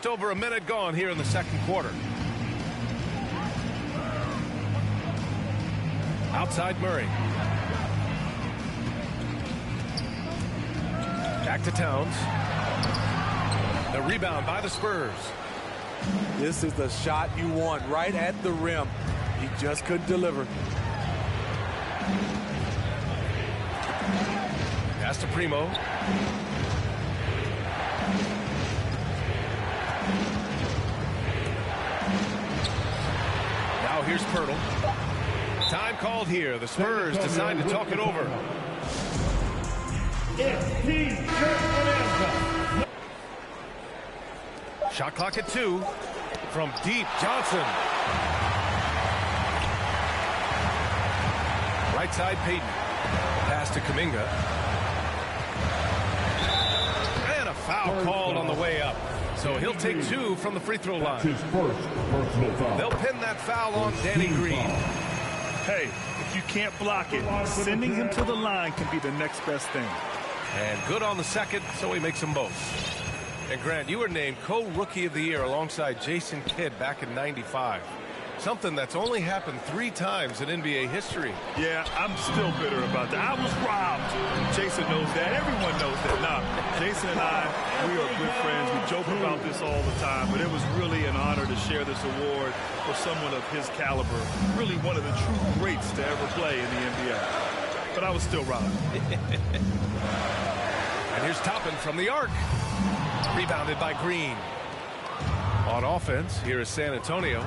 Just over a minute gone here in the second quarter. Outside Murray. Back to Towns. The rebound by the Spurs. This is the shot you want, right at the rim. He just couldn't deliver. Pass to Primo. Now here's Pirtle. Time called here. The Spurs decide to talk it over. Shot clock at 2. From deep, Johnson. Right side, Payton. Pass to Kuminga. And a foul called on the way up. So he'll take 2 from the free throw line. His first personal foul. They'll pin that foul on Danny Green. Hey, if you can't block it, sending him to the line can be the next best thing. And good on the second, so he makes them both. And Grant, you were named co-rookie of the year alongside Jason Kidd back in '95. Something that's only happened 3 times in NBA history. Yeah, I'm still bitter about that. I was robbed. Jason knows that. Everyone knows that. Now, Jason and I, we are good friends. We joke about this all the time, but it was really an honor to share this award for someone of his caliber. Really one of the true greats to ever play in the NBA. But I was still robbed. And here's Toppin from the arc. Rebounded by Green. On offense, here is San Antonio.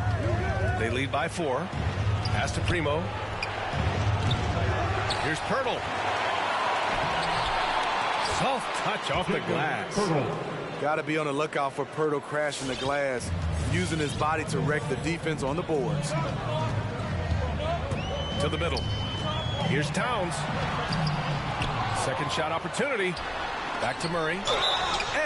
They lead by 4. Pass to Primo. Here's Pirtle. Soft touch off the glass. Got to be on the lookout for Pirtle crashing the glass, using his body to wreck the defense on the boards. To the middle. Here's Towns. Second shot opportunity. Back to Murray.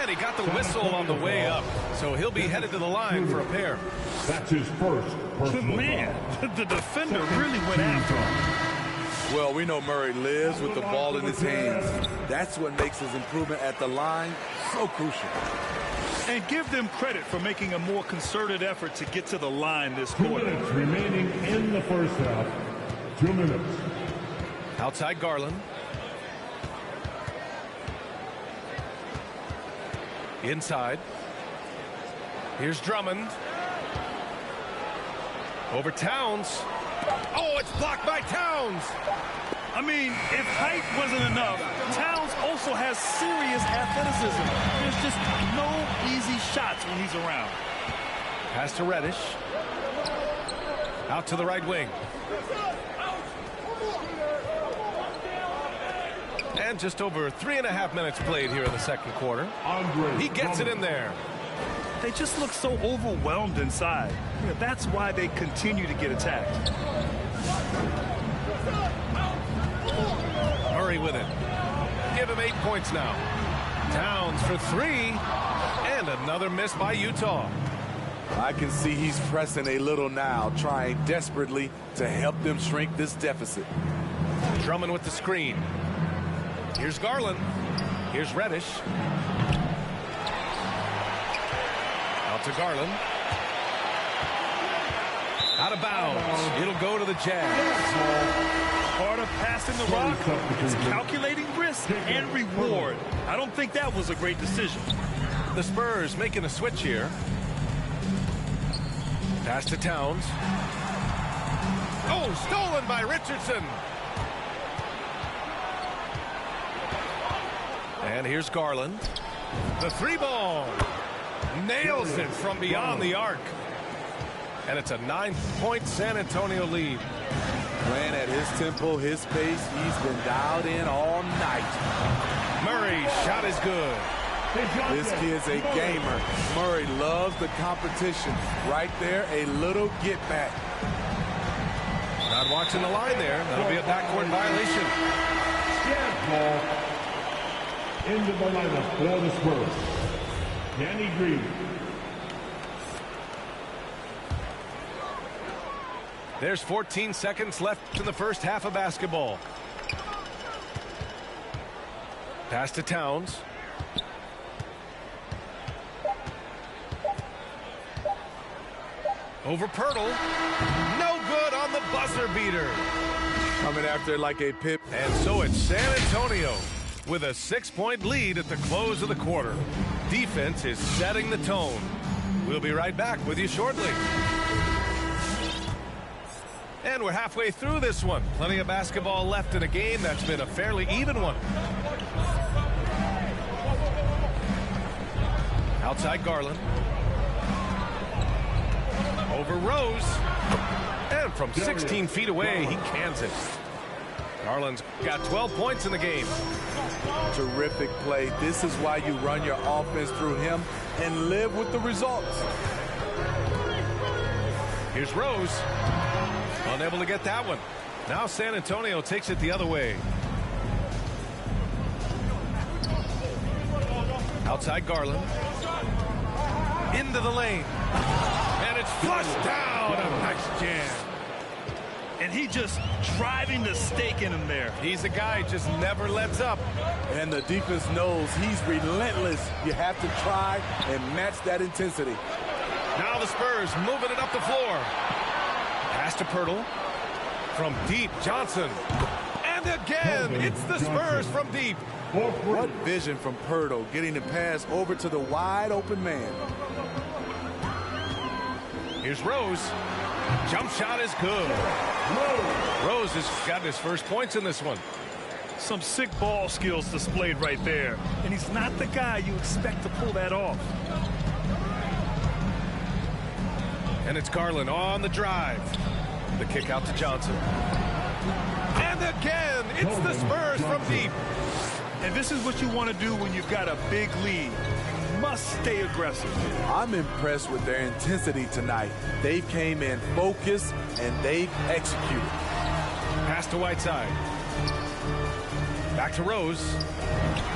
And he got the whistle on the way up. So he'll be headed to the line for a pair. That's his first personal Man, foul. the defender really went after him. Well, we know Murray lives with the ball in his hands. That's what makes his improvement at the line so crucial. And give them credit for making a more concerted effort to get to the line this 2 quarter. minutes remaining in the first half. 2 minutes. Outside Garland. Inside. Here's Drummond. Over Towns. Oh, it's blocked by Towns. I mean, if height wasn't enough, Towns also has serious athleticism. There's just no easy shots when he's around. Pass to Reddish. Out to the right wing. And just over 3.5 minutes played here in the second quarter. He gets it in there. They just look so overwhelmed inside. Yeah, that's why they continue to get attacked. Murray with it. Give him 8 points now. Towns for 3. And another miss by Utah. I can see he's pressing a little now, trying desperately to help them shrink this deficit. Drummond with the screen. Here's Garland. Here's Reddish. Out to Garland. Out of bounds. It'll go to the Jazz. Part of passing the rock is calculating risk and reward. I don't think that was a great decision. The Spurs making a switch here. Pass to Towns. Oh, stolen by Richardson. And here's Garland. The 3-ball. Nails it from beyond the arc. And it's a 9-point San Antonio lead. Playing at his tempo, his pace, he's been dialed in all night. Murray's shot is good. This kid's a gamer. Murray loves the competition. Right there, a little get back. Not watching the line there. That'll be a backcourt violation. Ball into the lineup for the Spurs. Danny Green. There's 14 seconds left in the first half of basketball. Pass to Towns. Over Pirtle. No good on the buzzer beater. Coming after it like a pip. And so it's San Antonio with a 6-point lead at the close of the quarter. Defense is setting the tone. We'll be right back with you shortly. And we're halfway through this one. Plenty of basketball left in a game that's been a fairly even one. Outside Garland. Over Rose. And from 16 feet away, he cans it. Garland's got 12 points in the game. Terrific play. This is why you run your offense through him and live with the results. Here's Rose. Unable to get that one. Now San Antonio takes it the other way. Outside Garland. Into the lane. And it's flushed down. A nice jam. And he just driving the stake in him there. He's a guy who just never lets up. And the defense knows he's relentless. You have to try and match that intensity. Now the Spurs moving it up the floor. Pass to Pirtle. From deep, Johnson. And again, it's the Spurs from deep. What vision from Pirtle, getting the pass over to the wide open man. Here's Rose. Jump shot is good. Rose has gotten his first points in this one. Some sick ball skills displayed right there. And he's not the guy you expect to pull that off. And it's Garland on the drive. The kick out to Johnson. And again, it's the Spurs from deep. And this is what you want to do when you've got a big lead. You must stay aggressive. I'm impressed with their intensity tonight. They came in focused and they've executed. Pass to Whiteside. Back to Rose.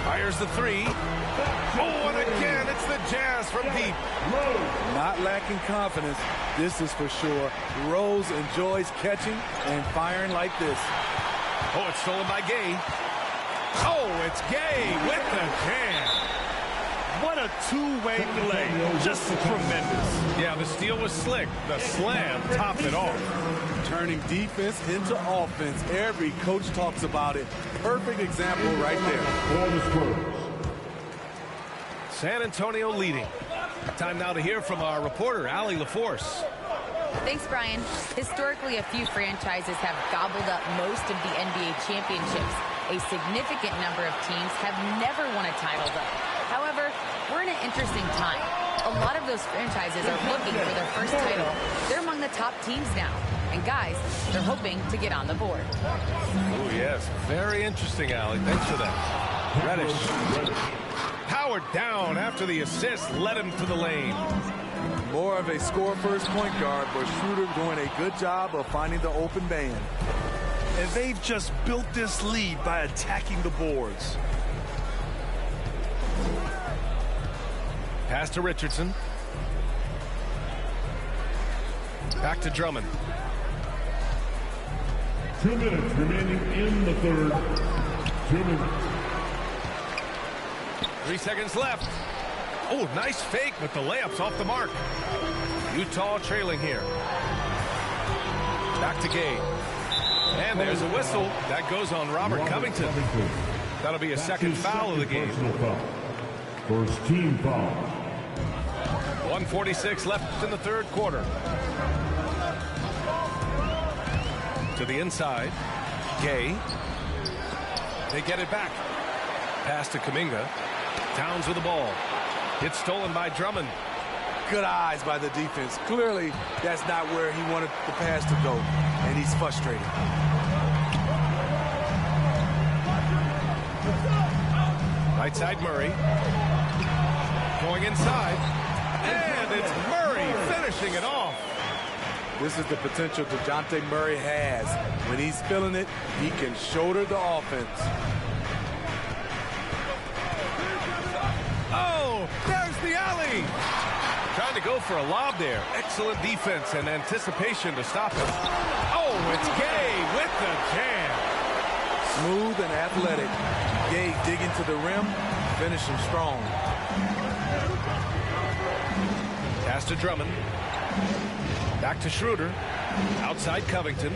Fires the three. Oh, and again, it's the Jazz from deep. Not lacking confidence, this is for sure. Rose enjoys catching and firing like this. Oh, it's stolen by Gay. Oh, it's Gay with the jam. What a two-way play. Just tremendous. Yeah, the steal was slick. The slam topped it off. Turning defense into offense. Every coach talks about it. Perfect example right there. San Antonio leading. Time now to hear from our reporter, Allie LaForce. Thanks, Brian. Historically, a few franchises have gobbled up most of the NBA championships. A significant number of teams have never won a title, though. However, we're in an interesting time. A lot of those franchises are looking for their first title. They're among the top teams now. And guys, they're hoping to get on the board. Oh, yes. Very interesting, Allie. Thanks for that. Reddish. Powered down after the assist led him to the lane. More of a score-first point guard, but Schroeder doing a good job of finding the open man. And they've just built this lead by attacking the boards. Pass to Richardson. Back to Drummond. 2 minutes remaining in the third. 2 minutes. 3 seconds left. Oh, nice fake, but the layup's off the mark. Utah trailing here. Back to Gay. And there's a whistle. That goes on Robert Covington. That'll be a second foul of the game. First team foul. 1:46 left in the third quarter. To the inside. Gay. They get it back. Pass to Kuminga. Towns with the ball. It's stolen by Drummond. Good eyes by the defense. Clearly, that's not where he wanted the pass to go, and he's frustrated. Right side Murray. Going inside. And it's Murray finishing it off. This is the potential DeJounte Murray has. When he's feeling it, he can shoulder the offense. Oh, there's the alley. Trying to go for a lob there. Excellent defense and anticipation to stop him. Oh, it's Gay with the jam. Smooth and athletic. Gay digging to the rim, finishing strong. Pass to Drummond. Back to Schroeder. Outside Covington.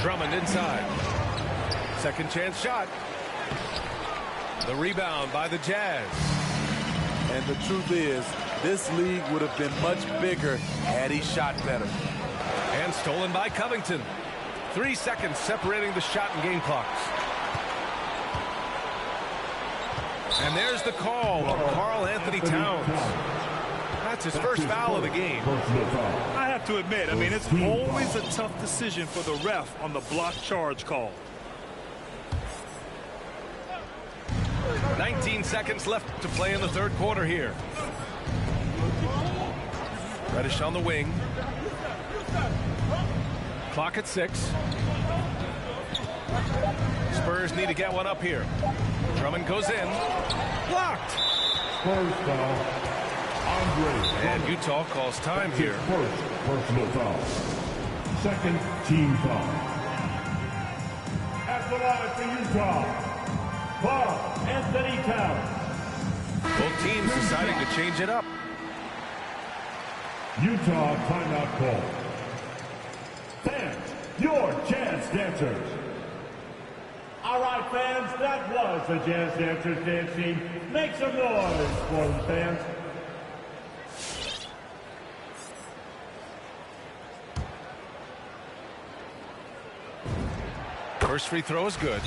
Drummond inside. Second chance shot. The rebound by the Jazz. And the truth is, this league would have been much bigger had he shot better. And stolen by Covington. 3 seconds separating the shot and game clocks. And there's the call on Karl Anthony Towns. That's his first foul of the game. I have to admit, I mean, it's always a tough decision for the ref on the block charge call. 19 seconds left to play in the third quarter here. Reddish on the wing. Clock at 6. Spurs need to get one up here. Drummond goes in. Blocked. Spurs foul. And Utah calls time here. First personal foul. Second team foul. At the line for Utah, Karl Anthony Towns. Both teams deciding to change it up. Utah timeout call. Fans, your Jazz dancers. All right, fans, that was the Jazz dancers dancing. Make some noise for them, fans. First free throw is good.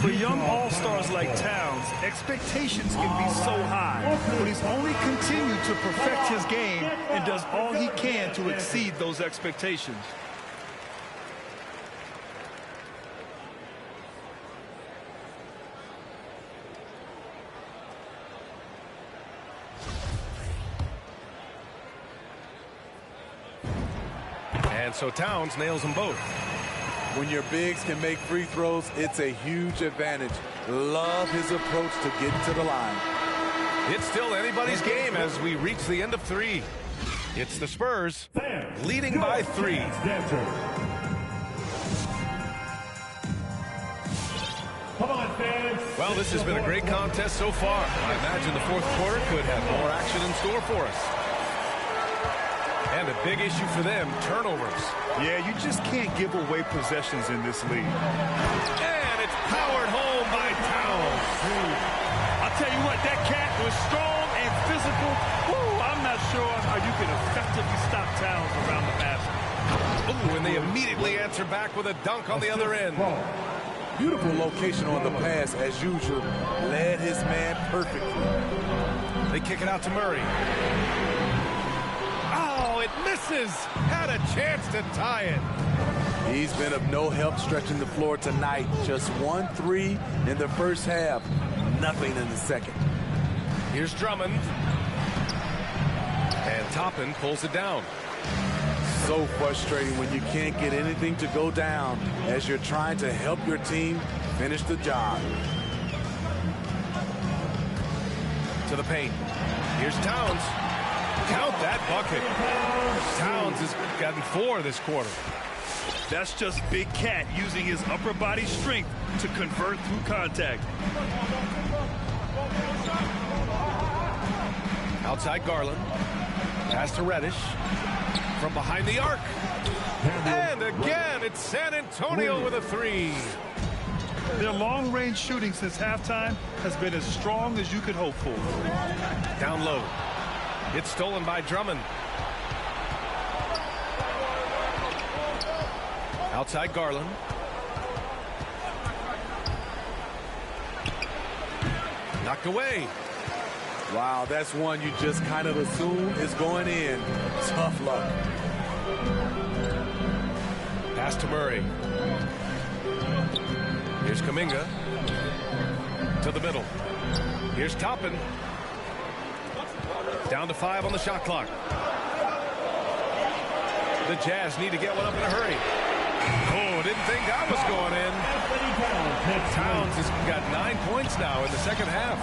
For young all-stars like Towns, expectations can be so high, but he's only continued to perfect his game and does all he can to exceed those expectations. And so Towns nails them both. When your bigs can make free throws, it's a huge advantage. Love his approach to getting to the line. It's still anybody's game as we reach the end of 3. It's the Spurs leading by 3. Come on, fans. Well, this has been a great contest so far. I imagine the fourth quarter could have more action in store for us. And a big issue for them, turnovers. Yeah, you just can't give away possessions in this league. And it's powered home by Towns. I'll tell you what, that cat was strong and physical. Woo, I'm not sure how you can effectively stop Towns around the basket. Ooh, and they immediately answer back with a dunk on the other end. Beautiful location on the pass, as usual. Led his man perfectly. They kick it out to Murray. Oh, it misses. Had a chance to tie it. He's been of no help stretching the floor tonight. Just 1 3 in the first half. Nothing in the second. Here's Drummond. And Toppin pulls it down. So frustrating when you can't get anything to go down as you're trying to help your team finish the job. To the paint. Here's Towns. Count that bucket. Towns has gotten 4 this quarter. That's just Big Cat using his upper body strength to convert through contact. Outside Garland. Pass to Reddish. From behind the arc. And again, it's San Antonio with a 3. Their long-range shooting since halftime has been as strong as you could hope for. Down low. It's stolen by Drummond. Outside Garland. Knocked away. Wow, that's one you just kind of assume is going in. Tough luck. Pass to Murray. Here's Kuminga. To the middle. Here's Toppin. Down to 5 on the shot clock. The Jazz need to get one up in a hurry. Oh, didn't think that was going in. Towns has got 9 points now in the second half.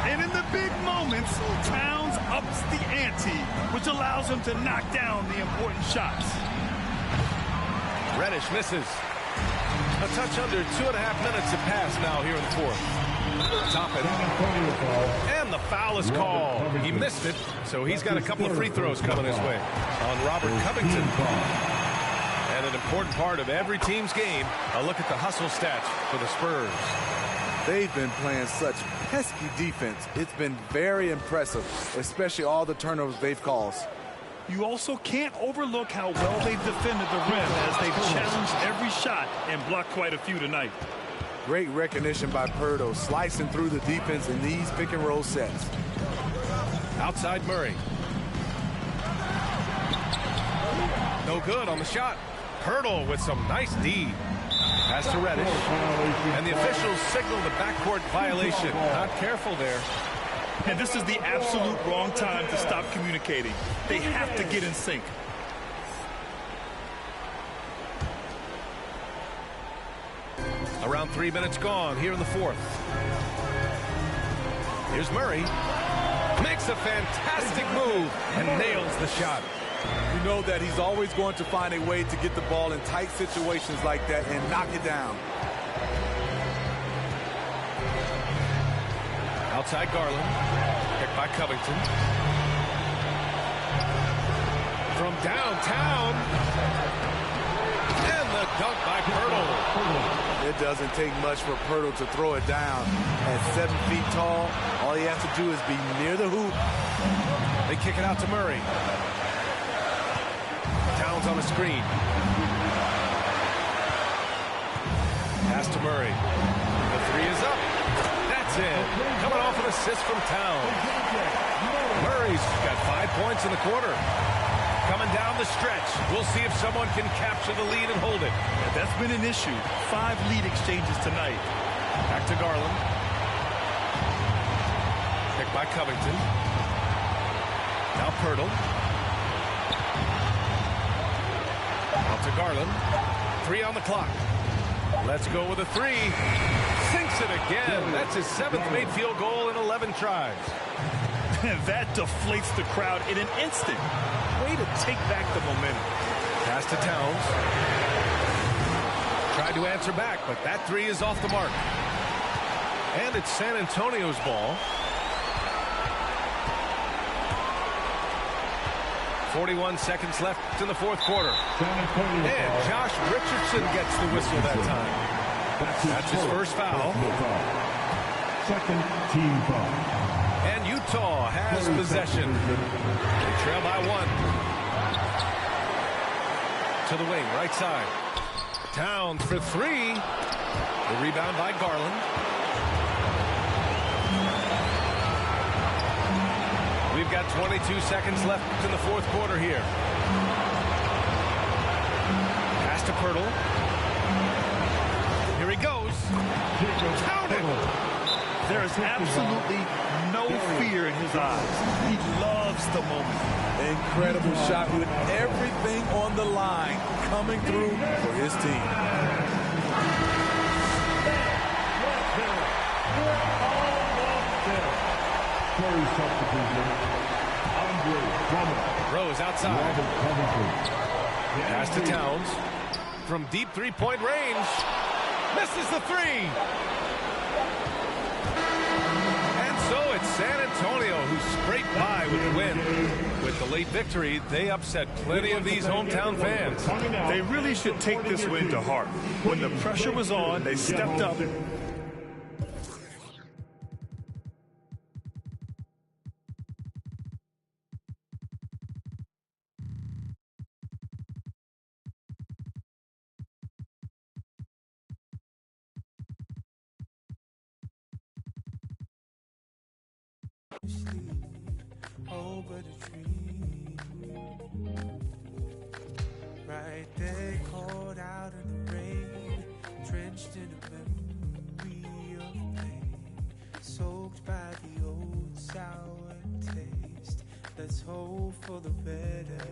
And in the big moments, Towns ups the ante, which allows him to knock down the important shots. Reddish misses. A touch under 2.5 minutes to pass now here in the fourth. Toppin. And And the foul is called. He missed it, so he's got a couple of free throws coming his way on Robert Covington. And an important part of every team's game, a look at the hustle stats for the Spurs. They've been playing such pesky defense. It's been very impressive, especially all the turnovers they've caused. You also can't overlook how well they've defended the rim as they've challenged every shot and blocked quite a few tonight. Great recognition by Pirtle, slicing through the defense in these pick-and-roll sets. Outside Murray. No good on the shot. Pirtle with some nice D. Pass to Reddish. And the officials signal the backcourt violation. Not careful there. And this is the absolute wrong time to stop communicating. They have to get in sync. Around 3 minutes gone here in the fourth. Here's Murray. Makes a fantastic move and nails the shot. You know that he's always going to find a way to get the ball in tight situations like that and knock it down. Outside Garland. Picked by Covington. From downtown. And the dunk by Pirtle. It doesn't take much for Pirtle to throw it down. At 7 feet tall, all he has to do is be near the hoop. They kick it out to Murray. Towns on the screen. Pass to Murray. The three is up. That's it. Coming off an assist from Towns. Murray's got 5 points in the quarter. Coming down the stretch. We'll see if someone can capture the lead and hold it. Yeah, that's been an issue. 5 lead exchanges tonight. Back to Garland. Picked by Covington. Now Pirtle. Out to Garland. 3 on the clock. Let's go with a 3. Sinks it again. That's his 7th made field goal in 11 tries. That deflates the crowd in an instant. Way to take back the momentum. Pass to Towns. Tried to answer back, but that 3 is off the mark. And it's San Antonio's ball. 41 seconds left in the fourth quarter. And Josh Richardson gets the whistle that time. That's his first foul. Second team foul. And Utah has possession. They trail by 1. To the wing, right side. Towns for 3. The rebound by Garland. We've got 22 seconds left in the fourth quarter here. Pass to Pirtle. Here he goes. Counted. There is absolutely no fear in his eyes. He loves the moment. Incredible shot with everything on the line coming through for his team. Rose outside. Pass to Towns. From deep three-point range. Misses the 3. And so it's San Antonio who scraped by with the win. With the late victory, they upset plenty of these hometown fans. They really should take this win to heart. When the pressure was on, they stepped up. Oh, but a dream right there, caught out in the rain, drenched in a memory of pain, soaked by the old sour taste. Let's hope for the better.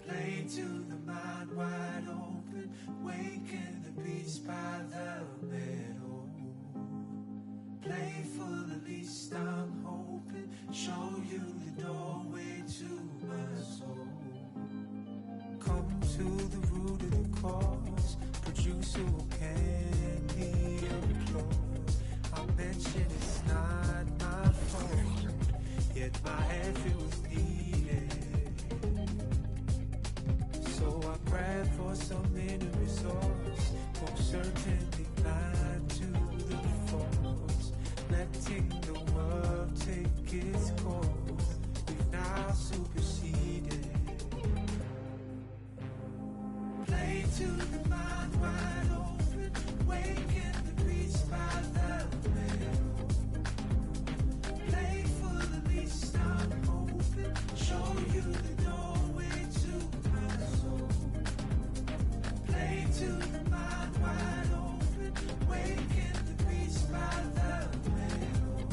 Play to the mind wide open, waken the beast by the middle. Playful, at least I'm hoping. Show you the doorway to my soul. Come to the root of the cause. Produce who can be applause. I'm Mention it's not my fault, yet my effort was needed. So I prayed for some inner resource, most certainly blind to the faults, letting the world take its course. We've now superseded. Play to the mind wide open, waking the beast by the middle. Play for the least I'm open, show you the doorway to my soul. Play to the mind wide open, waking the beast by the middle.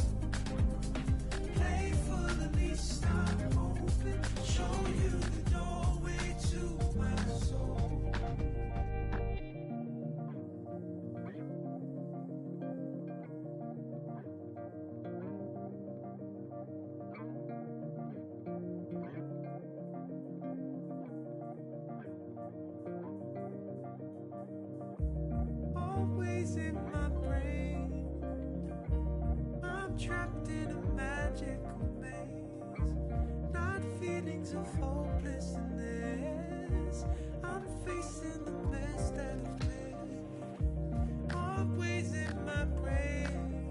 Play for the least I'm open, show you the doorway to my soul. Always in my brain, I'm trapped in a magical maze. Not feelings of hopelessness, I'm facing the mess that I've made. Always in my brain,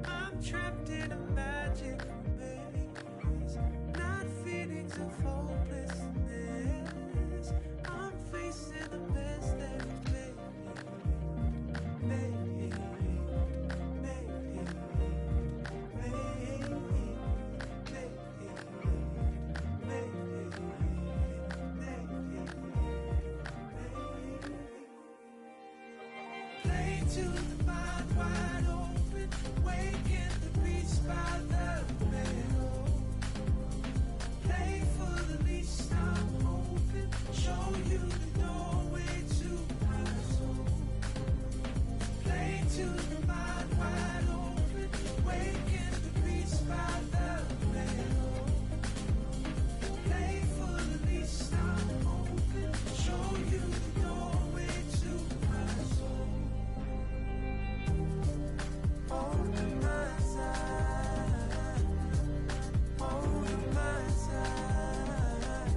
I'm trapped in a magical maze. Not feelings of hopelessness, I'm facing the mess that I've made. Play to the mind wide open, waking the beast by the middle. Play for the least I'm open, show you the doorway to my soul. Play to the mind wide open, waking the beast by the middle. Play for the least I'm open, show you the doorway to my soul. Hold to my side, hold to my side,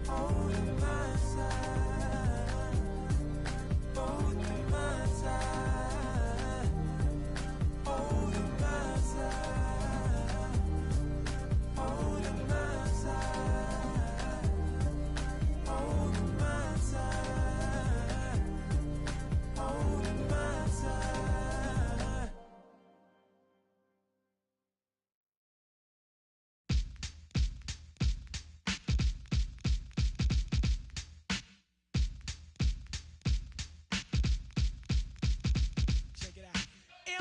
hold to my side, hold to my side, hold to my side, hold to my side, hold to my side, hold to my side. Check it out.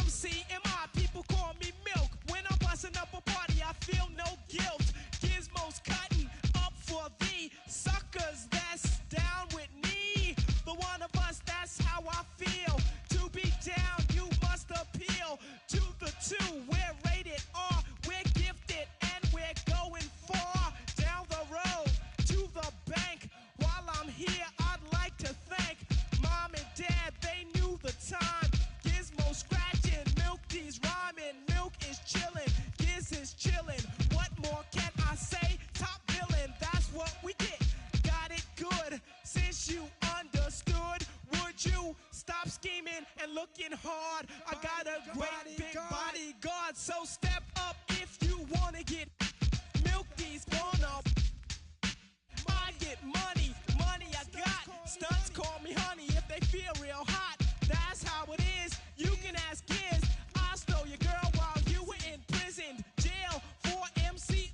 MCMI, people call me Milk. When I'm busting up a party, I feel no guilt. Gizmos cutting up for the suckers that's down with me. The one of us, that's how I feel. To be down, you must appeal to the two. We're rated R, we're gifted, and we're going far down the road to the bank. While I'm here, I'd like to thank Mom and Dad, they knew the time. Gizmo scratching, Milk D's rhyming, Milk is chilling, Giz is chilling. What more can I say? Top billing, that's what we get. Got it good, since you understood. Would you stop scheming and looking hard? I got a great big bodyguard, so step up if you wanna get. Milk D's gonna. I get money, money I got. Stunts call me honey if they feel real hot. That's how it is. You can ask Giz. I stole your girl while you were in prison, jail for MC.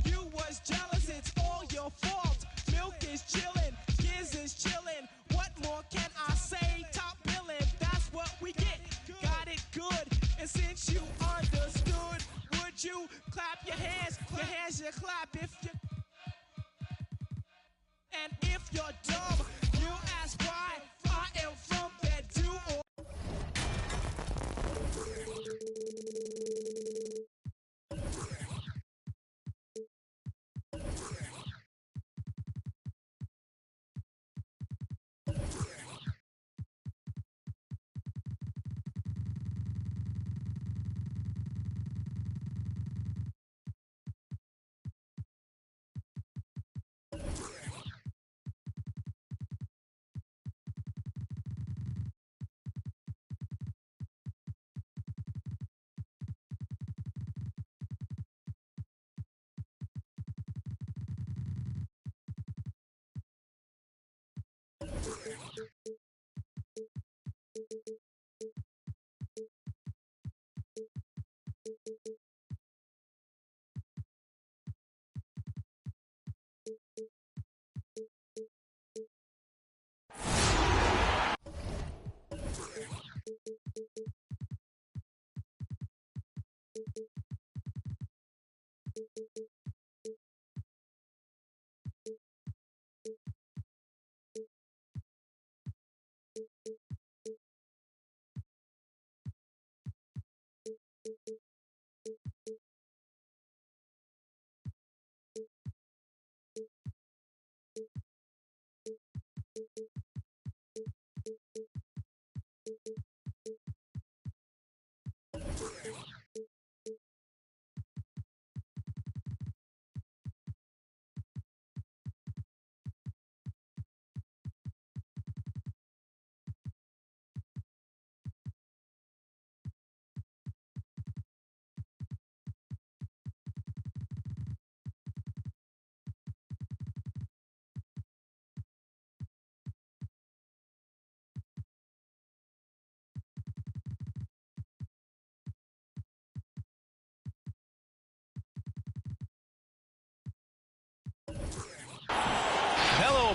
You was jealous, it's all your fault. Milk is chillin', Giz is chillin'. What more can I say? Top billin', that's what we get. Got it good, and since you understood, would you clap your hands? Your hands you clap if you. And if you're dumb, you ask why I am from Bedu or.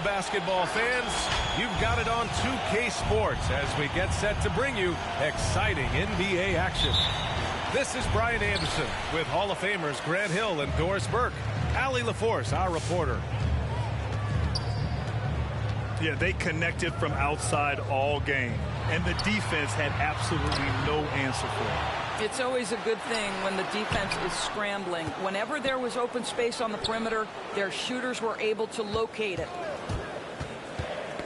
basketball fans. You've got it on 2K Sports as we get set to bring you exciting NBA action. This is Brian Anderson with Hall of Famers Grant Hill and Doris Burke. Allie LaForce, our reporter. Yeah, they connected from outside all game, and the defense had absolutely no answer for it. It's always a good thing when the defense is scrambling. Whenever there was open space on the perimeter, their shooters were able to locate it.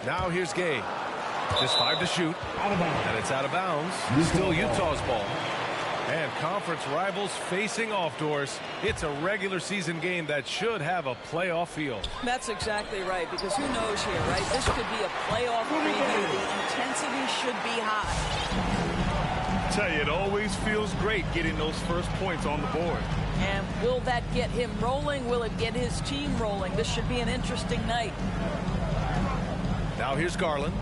Now here's Gay. Just 5 to shoot. And it's out of bounds. Still Utah's ball. And conference rivals facing off, Doors. It's a regular season game that should have a playoff feel. That's exactly right, because who knows here, right? This could be a playoff preview. The intensity should be high. I tell you, it always feels great getting those first points on the board. And will that get him rolling? Will it get his team rolling? This should be an interesting night. Now here's Garland.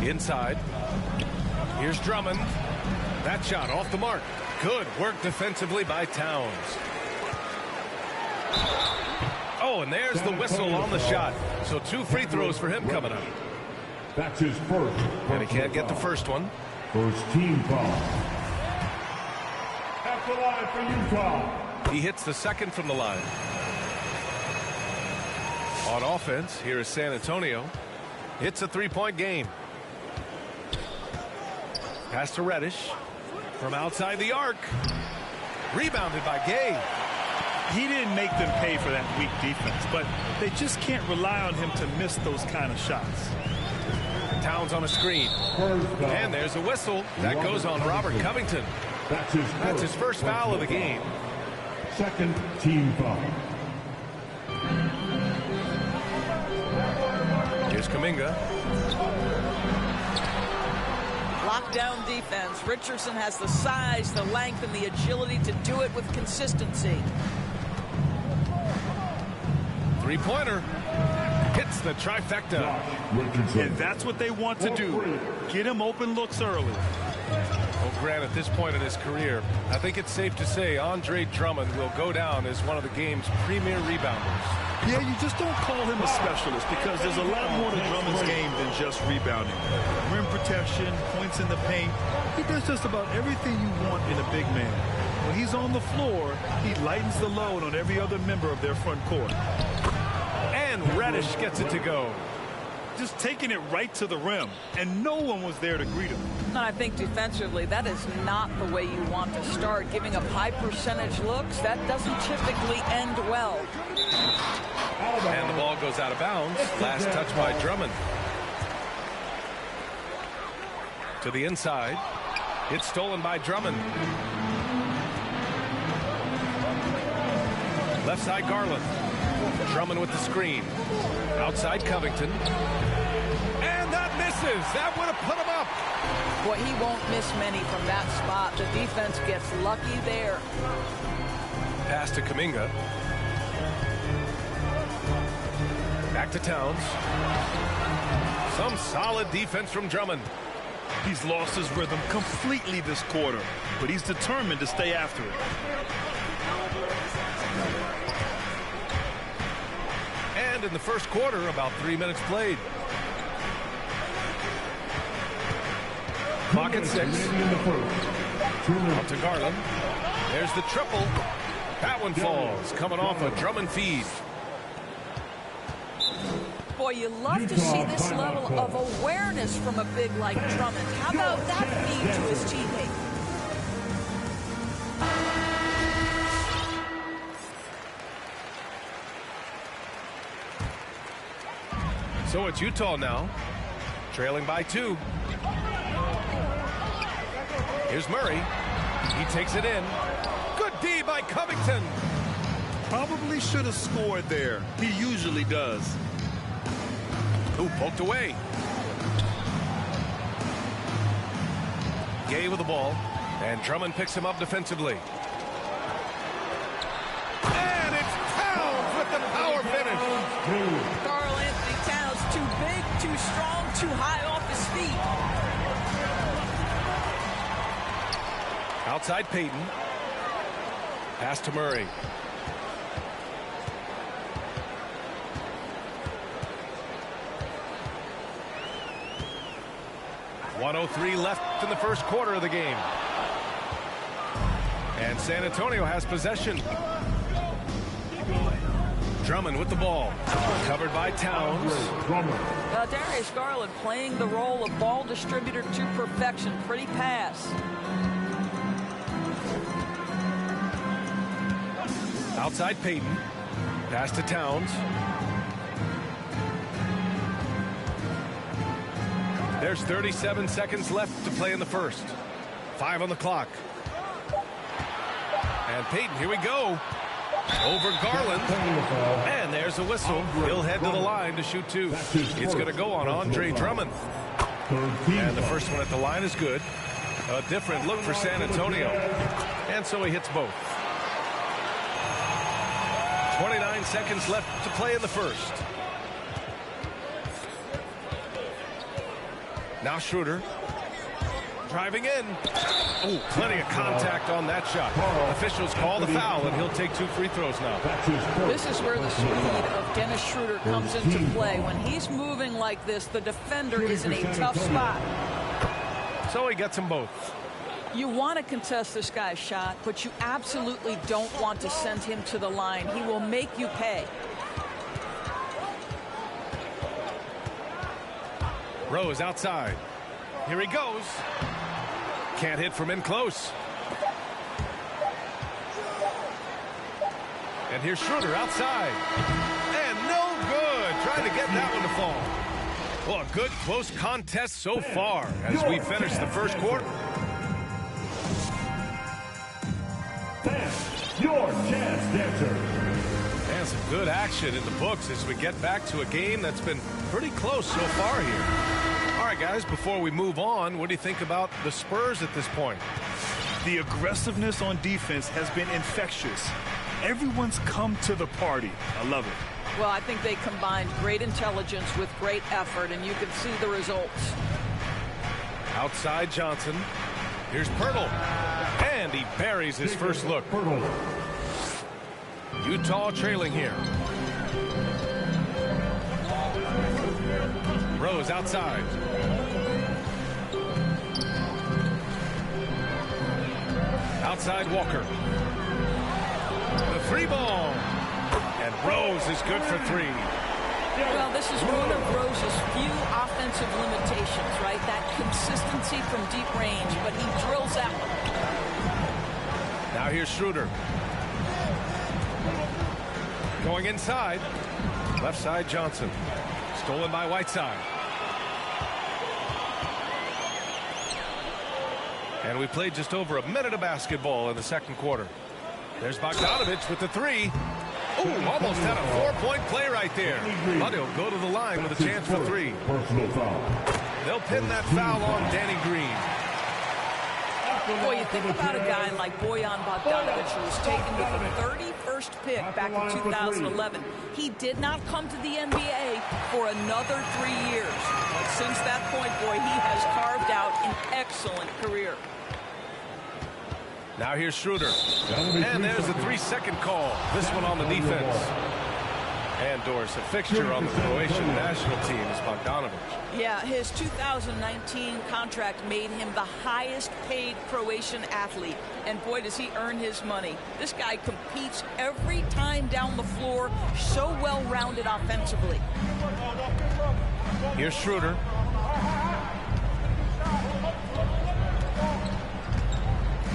Inside. Here's Drummond. That shot off the mark. Good work defensively by Towns. Oh, and there's the whistle on the shot. So 2 free throws for him coming up. That's his first. And he can't get the first one. First team foul. At the line for Utah. He hits the second from the line. On offense, here is San Antonio. It's a 3-point game. Pass to Reddish. From outside the arc. Rebounded by Gay. He didn't make them pay for that weak defense, but they just can't rely on him to miss those kind of shots. Towns on a screen. And there's a whistle. That goes on Robert Covington. That's his first foul of the game. Second team foul. Here's Kuminga. Lockdown defense. Richardson has the size, the length, and the agility to do it with consistency. Three-pointer. Hits the trifecta. And that's what they want to do. Get him open looks early. Well, Grant, at this point in his career, I think it's safe to say Andre Drummond will go down as one of the game's premier rebounders. Yeah, you just don't call him a specialist because there's a lot more to Drummond's game than just rebounding. Rim protection, points in the paint. He does just about everything you want in a big man. When he's on the floor, he lightens the load on every other member of their front court. And Reddish gets it to go. Just taking it right to the rim, and no one was there to greet him. And I think defensively, that is not the way you want to start. Giving up high percentage looks, that doesn't typically end well. And the ball goes out of bounds. Last touch by Drummond. To the inside. It's stolen by Drummond. Left side Garland. Drummond with the screen. Outside Covington. And that misses. That would have put him up. Boy, he won't miss many from that spot. The defense gets lucky there. Pass to Kuminga. Back to Towns. Some solid defense from Drummond. He's lost his rhythm completely this quarter, but he's determined to stay after it. And in the first quarter, about 3 minutes played. Clock at 6. Out to Garland. There's the triple. That one falls, coming off a Drummond feed. Boy, you love to see this level of awareness from a big like Drummond. How about that feed to his teammate? So it's Utah now, trailing by 2. Here's Murray. He takes it in. Good D by Covington. Probably should have scored there. He usually does. Ooh, poked away. Gay with the ball, and Drummond picks him up defensively. And it's Towns with the power finish. Karl Anthony Towns, too big, too strong, too high off his feet. Outside Payton. Pass to Murray. 1:03 left in the first quarter of the game. And San Antonio has possession. Drummond with the ball. Covered by Towns. Darius Garland playing the role of ball distributor to perfection. Pretty pass. Outside Payton. Pass to Towns. There's 37 seconds left to play in the first. 5 on the clock. And Payton, here we go. Over Garland. And there's a whistle. He'll head to the line to shoot 2. It's going to go on Andre Drummond. And the first one at the line is good. A different look for San Antonio. And so he hits both. 29 seconds left to play in the first. Now Schroeder. Driving in. Oh, plenty of contact on that shot. Officials call the foul, and he'll take 2 free throws now. This is where the speed of Dennis Schroeder comes into play. When he's moving like this, the defender is in a tough spot. So he gets them both. You want to contest this guy's shot, but you absolutely don't want to send him to the line. He will make you pay. Rose outside. Here he goes. Can't hit from in close. And here's Schroeder outside. And no good. Trying to get that one to fall. Well, a good close contest so far as we finish the first quarter. Your chance dancer. And some good action in the books as we get back to a game that's been pretty close so far here. All right, guys, before we move on, what do you think about the Spurs at this point? The aggressiveness on defense has been infectious. Everyone's come to the party. I love it. Well, I think they combined great intelligence with great effort, and you can see the results. Outside Johnson. Here's Pirtle. And he buries his first look. Utah trailing here. Rose outside. Outside Walker. The 3 ball. And Rose is good for 3. Well, this is one of Rose's few offensive limitations, right? That consistency from deep range, but he drills that one. Now here's Schroeder. Going inside. Left side Johnson. Stolen by Whiteside. And we played just over a minute of basketball in the second quarter. There's Bogdanovich with the 3. Ooh, almost had a 4-point play right there. But he'll go to the line with a chance for 3. They'll pin that foul on Danny Green. Boy, you think about a guy like Bojan Bogdanović, who was taken with the 31st pick back in 2011. He did not come to the NBA for another 3 years. But since that point, boy, he has carved out an excellent career. Now here's Schroeder. And there's a 3-second call. This one on the defense. And Doris, a fixture on the Croatian national team is Bogdanović. Yeah, his 2019 contract made him the highest paid Croatian athlete. And boy, does he earn his money. This guy competes every time down the floor, so well-rounded offensively. Here's Schroeder.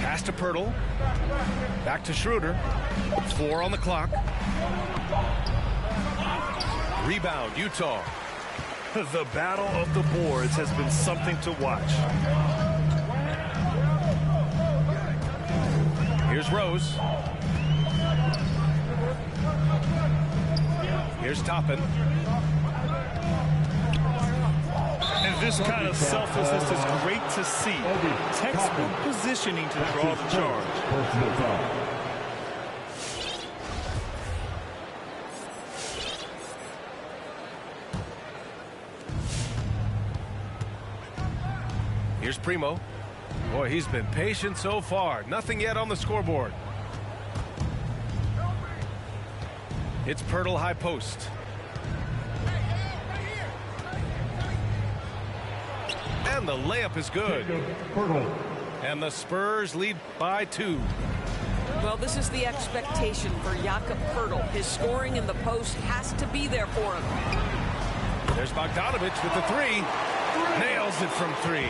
Pass to Pirtle. Back to Schroeder. 4 on the clock. Rebound, Utah. The battle of the boards has been something to watch. Here's Rose. Here's Toppin. And this kind of selflessness is great to see. Textbook positioning to draw the charge. Here's Primo. Boy, he's been patient so far. Nothing yet on the scoreboard. It's Pirtle high post. And the layup is good. And the Spurs lead by 2. Well, this is the expectation for Jakob Poeltl. His scoring in the post has to be there for him. There's Bogdanovic with the 3. Nails it from 3.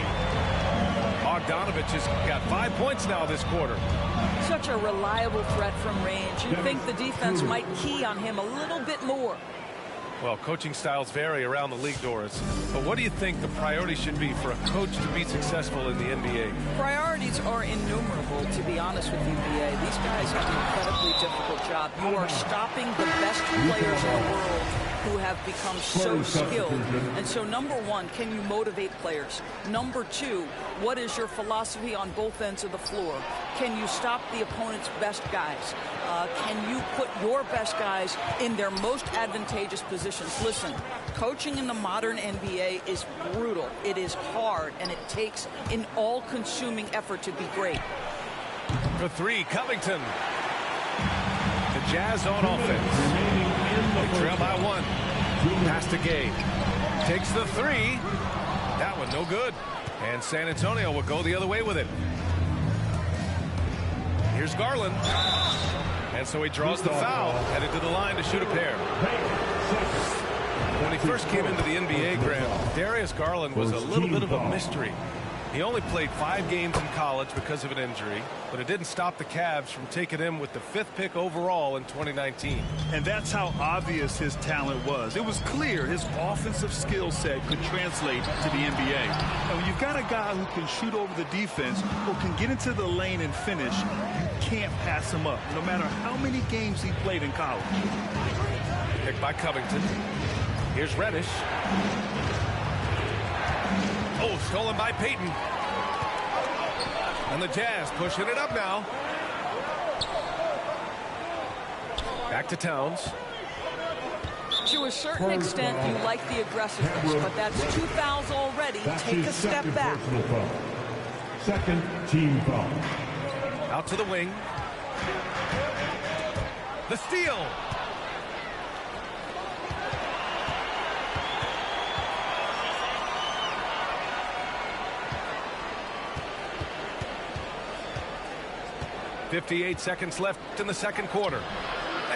Bogdanovic has got 5 points now this quarter. Such a reliable threat from range. You'd think the defense might key on him a little bit more. Well, coaching styles vary around the league, Doris. But what do you think the priority should be for a coach to be successful in the NBA? Priorities are innumerable, to be honest with you, BA. These guys have an incredibly difficult job. You are stopping the best players in the world who have become so skilled. And so, number one, can you motivate players? Number two, what is your philosophy on both ends of the floor? Can you stop the opponent's best guys? Can you put your best guys in their most advantageous positions? Listen, coaching in the modern NBA is brutal. It is hard, and it takes an all-consuming effort to be great. For 3, Covington. The Jazz on offense. They trail by 1. Pass to Gay. Takes the 3. That one no good. And San Antonio will go the other way with it. Here's Garland. And so he draws the foul, headed to the line to shoot a pair. When he first came into the NBA, Grant, Darius Garland was a little bit of a mystery. He only played 5 games in college because of an injury, but it didn't stop the Cavs from taking him with the 5th pick overall in 2019. And that's how obvious his talent was. It was clear his offensive skill set could translate to the NBA. And when you've got a guy who can shoot over the defense, who can get into the lane and finish, you can't pass him up, no matter how many games he played in college. Picked by Covington. Here's Reddish. Oh, stolen by Payton. And the Jazz pushing it up now. Back to Towns. To a certain extent, you like the aggressiveness, but that's 2 fouls already. Take a step back. Second team foul. Out to the wing. The steal. .58 seconds left in the second quarter.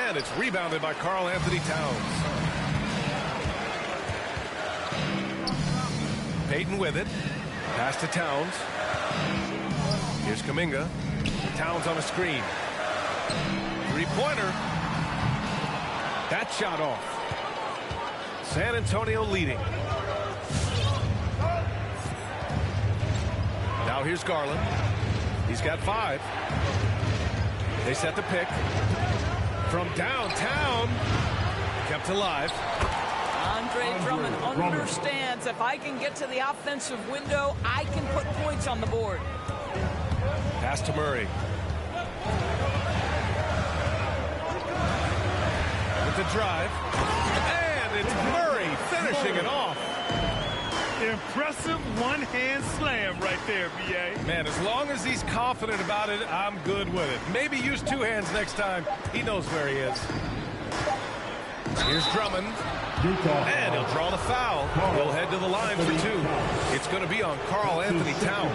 And it's rebounded by Karl Anthony Towns. Payton with it. Pass to Towns. Here's Kuminga. Towns on a screen. 3-pointer. That shot off. San Antonio leading. Now here's Garland. He's got 5. They set the pick. From downtown. Kept alive. Andre Drummond understands if I can get to the offensive window, I can put points on the board. Pass to Murray. With the drive. And it's Murray finishing it off. Impressive one-hand slam right there, B.A. Man, as long as he's confident about it, I'm good with it. Maybe use 2 hands next time. He knows where he is. Here's Drummond. And he'll draw the foul. He'll head to the line for 2. It's going to be on Karl Anthony Towns.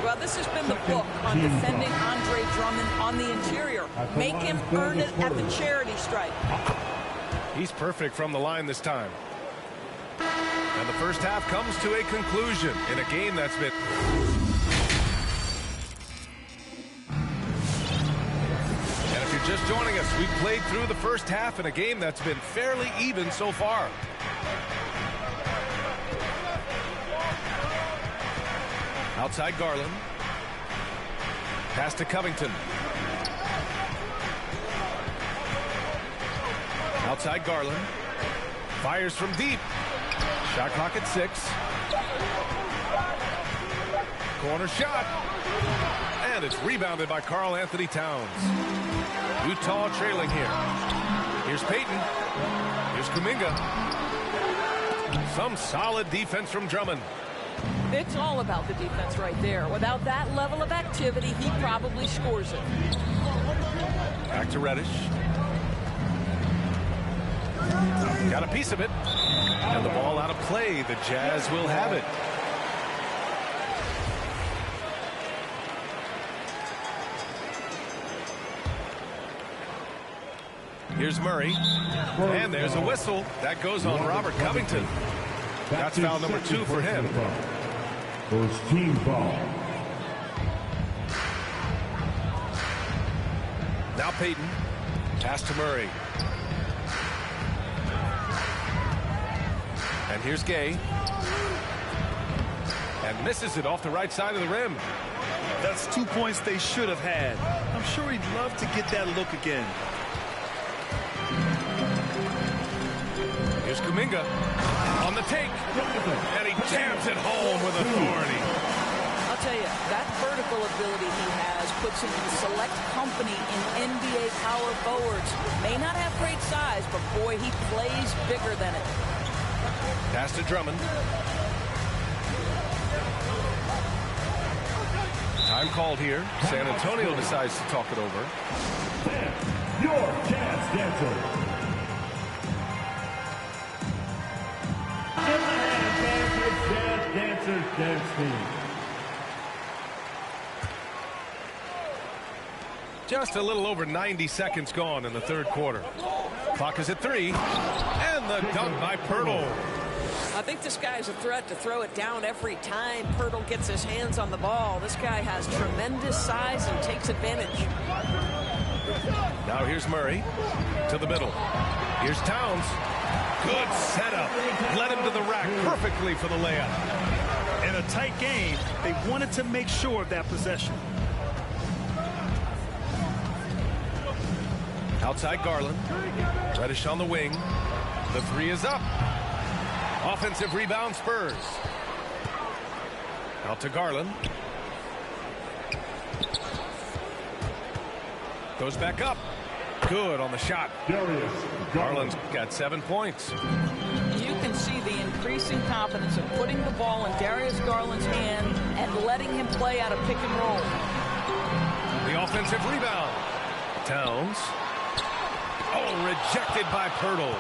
Well, this has been the book on defending Andre Drummond on the interior. Make him earn it at the charity stripe. He's perfect from the line this time. And the first half comes to a conclusion in a game that's been... And if you're just joining us, we've played through the first half in a game that's been fairly even so far. Outside Garland. Pass to Covington. Outside Garland. Fires from deep. Shot clock at 6. Corner shot. And it's rebounded by Karl Anthony Towns. Utah trailing here. Here's Payton. Here's Kuminga. Some solid defense from Drummond. It's all about the defense right there. Without that level of activity, he probably scores it. Back to Reddish. Got a piece of it. And the ball out of play. The Jazz will have it. Here's Murray. And there's a whistle. That goes on Robert Covington. That's foul number 2 for him. First team foul. Now Payton. Pass to Murray. And here's Gay. And misses it off the right side of the rim. That's 2 points they should have had. I'm sure he'd love to get that look again. Here's Kuminga on the take. And he jams it home with authority. I'll tell you, that vertical ability he has puts him in select company in NBA power forwards. May not have great size, but boy, he plays bigger than it. Pass to Drummond. Time called here. San Antonio decides to talk it over. Your chance dancer. In the hand, Jazz Dancers Dance Team. Just a little over 90 seconds gone in the third quarter. Clock is at 3. And the dunk by Pirtle. I think this guy's a threat to throw it down every time Pirtle gets his hands on the ball. This guy has tremendous size and takes advantage. Now here's Murray to the middle. Here's Towns. Good setup. Led him to the rack perfectly for the layup. In a tight game, they wanted to make sure of that possession. Outside Garland. Reddish on the wing. The 3 is up. Offensive rebound Spurs. Out to Garland. Goes back up. Good on the shot. Garland's got 7 points. You can see the increasing confidence of putting the ball in Darius Garland's hand and letting him play out of pick and roll. The offensive rebound. Towns. Oh, rejected by Pirtle.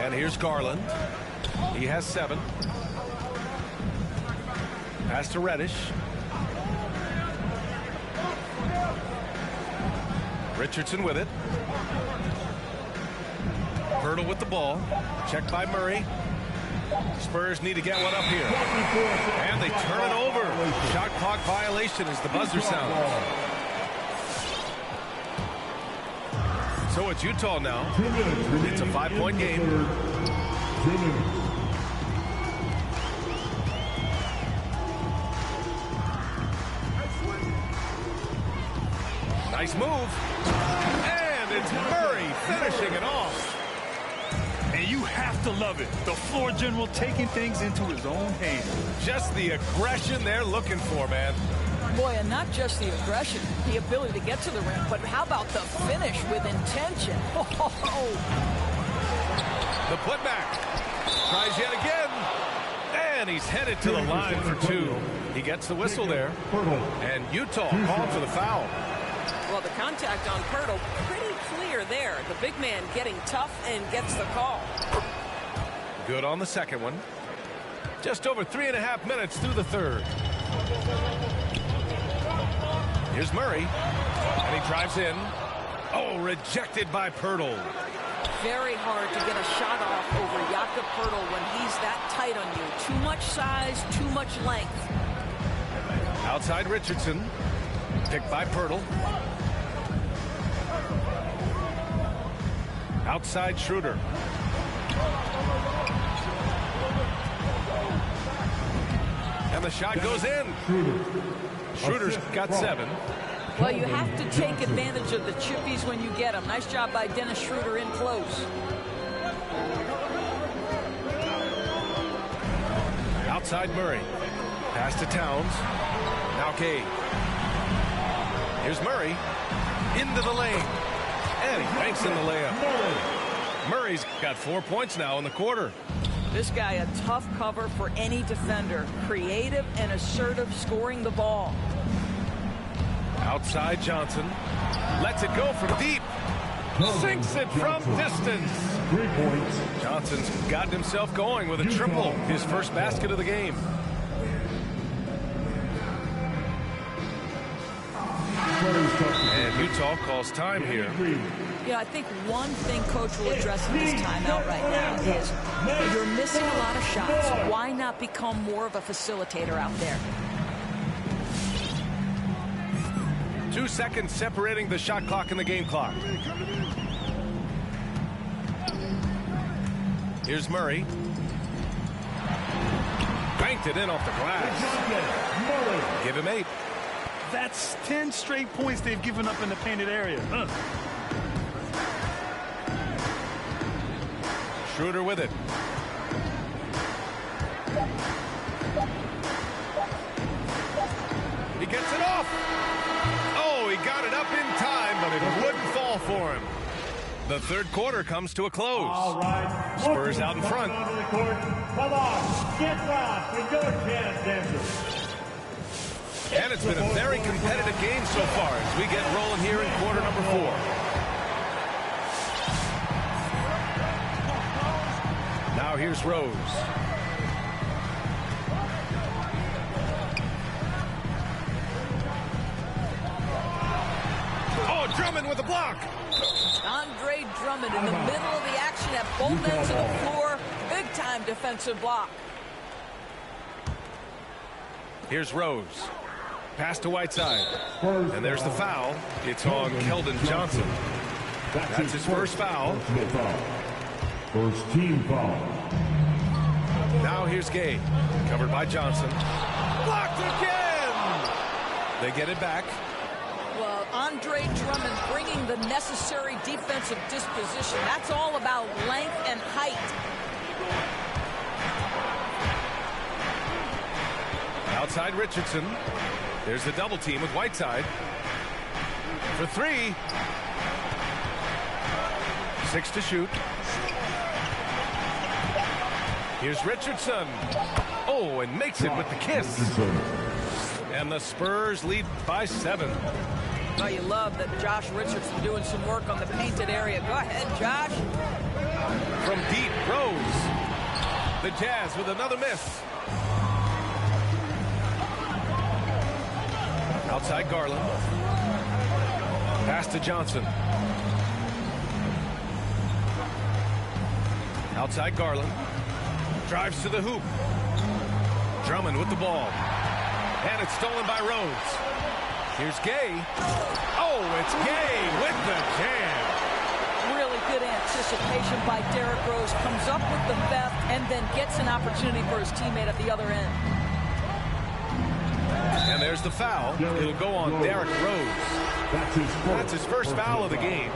And here's Garland. He has 7. Pass to Reddish. Richardson with it. Pirtle with the ball. Checked by Murray. Spurs need to get one up here. And they turn it over. Shot clock violation as the buzzer sounds. So it's Utah now. It's a 5-point game. Nice move. And it's Murray finishing it off. And you have to love it. The floor general taking things into his own hands. Just the aggression they're looking for, man. Boy, and not just the aggression, the ability to get to the rim, but how about the finish with intention? The putback. Tries yet again. And he's headed to the line for 2. He gets the whistle there. And Utah called for the foul. Well, the contact on Pirtle, pretty clear there. The big man getting tough and gets the call. Good on the second one. Just over 3.5 minutes through the third. Here's Murray. And he drives in. Oh, rejected by Pirtle. Very hard to get a shot off over Jakob Pirtle when he's that tight on you. Too much size, too much length. Outside Richardson. Picked by Pirtle. Outside Schroeder. And the shot goes in. Schroeder's got 7. Well, you have to take advantage of the chippies when you get them. Nice job by Dennis Schroeder in close. Outside Murray. Pass to Towns. Now Gay. Here's Murray. Into the lane. And he banks in the layup. Murray's got 4 points now in the quarter. This guy a tough cover for any defender. Creative and assertive scoring the ball. Outside Johnson. Lets it go from deep. Sinks it from distance. 3 points. Johnson's gotten himself going with a triple. His first basket of the game. And Utah calls time here. Yeah, I think one thing Coach will address in this timeout right now is you're missing a lot of shots. Why not become more of a facilitator out there? 2 seconds separating the shot clock and the game clock. Here's Murray. Banked it in off the glass. Give him 8. That's 10 straight points they've given up in the painted area. Schroeder with it. He gets it off. Oh, he got it up in time, but it wouldn't fall for him. The third quarter comes to a close. All right. Spurs out in front. Onto the court. Come on, get loud for your chance dancers. And it's been a very competitive game so far as we get rolling here in quarter number 4. Now here's Rose. Oh, Drummond with a block. Andre Drummond in the middle of the action at both ends of the floor. Big-time defensive block. Here's Rose. Pass to Whiteside. And there's the foul. It's on Keldon Johnson. That's his first foul. First team foul. Now here's Gay. Covered by Johnson. Blocked again! They get it back. Well, Andre Drummond bringing the necessary defensive disposition. That's all about length and height. Outside Richardson. There's the double team with Whiteside. For 3. 6 to shoot. Here's Richardson. Oh, and makes it with the kiss. And the Spurs lead by 7. Well, you love that Josh Richardson doing some work on the painted area. Go ahead, Josh. From deep, Rose. The Jazz with another miss. Outside Garland. Pass to Johnson. Outside Garland. Drives to the hoop. Drummond with the ball. And it's stolen by Rose. Here's Gay. Oh, it's Gay with the jam. Really good anticipation by Derrick Rose. Comes up with the theft and then gets an opportunity for his teammate at the other end. And there's the foul. It'll go on Derrick Rose. That's his first foul of the game.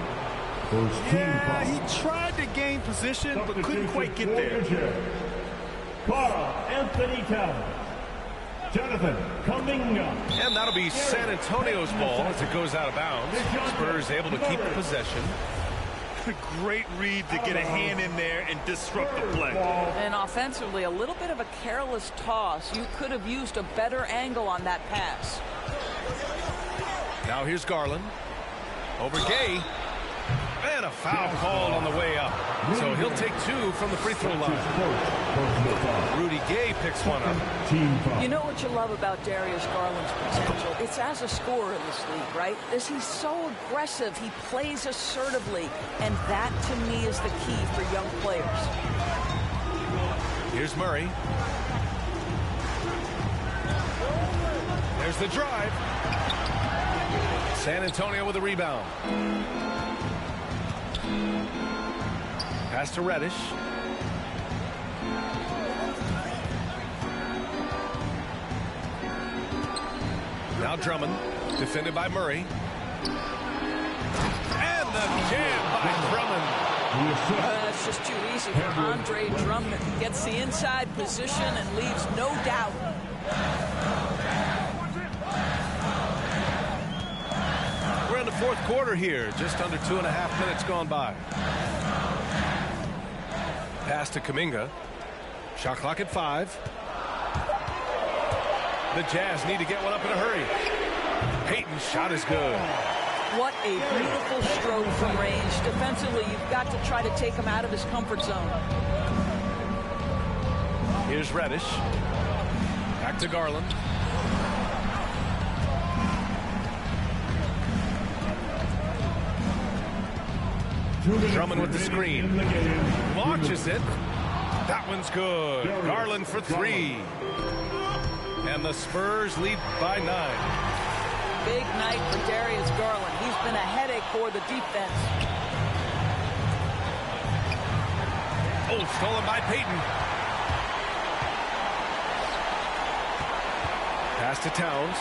Yeah, he tried to gain position, but couldn't quite get there. Carl Anthony Towns. Jonathan Kuminga. And that'll be San Antonio's ball as it goes out of bounds. Spurs able to keep the possession. Great read to get a hand in there and disrupt the play. And offensively, a little bit of a careless toss. You could have used a better angle on that pass. Now here's Garland. Over Gay. And a foul called on the way up. So he'll take 2 from the free throw line. Rudy Gay picks one up. You know what you love about Darius Garland's potential? It's as a scorer in this league, right? Is he's so aggressive. He plays assertively. And that, to me, is the key for young players. Here's Murray. There's the drive. San Antonio with a rebound. Pass to Reddish. Now Drummond, defended by Murray. And the jam by Drummond. It's just too easy for Andre Drummond. Gets the inside position and leaves no doubt. We're in the fourth quarter here. Just under 2.5 minutes gone by. Pass to Kuminga. Shot clock at 5. The Jazz need to get one up in a hurry. Payton's shot is good. What a beautiful stroke from range. Defensively, you've got to try to take him out of his comfort zone. Here's Reddish. Back to Garland. Drummond with the screen. Launches it. That one's good. Garland for 3. And the Spurs lead by 9. Big night for Darius Garland. He's been a headache for the defense. Oh, stolen by Payton. Pass to Towns.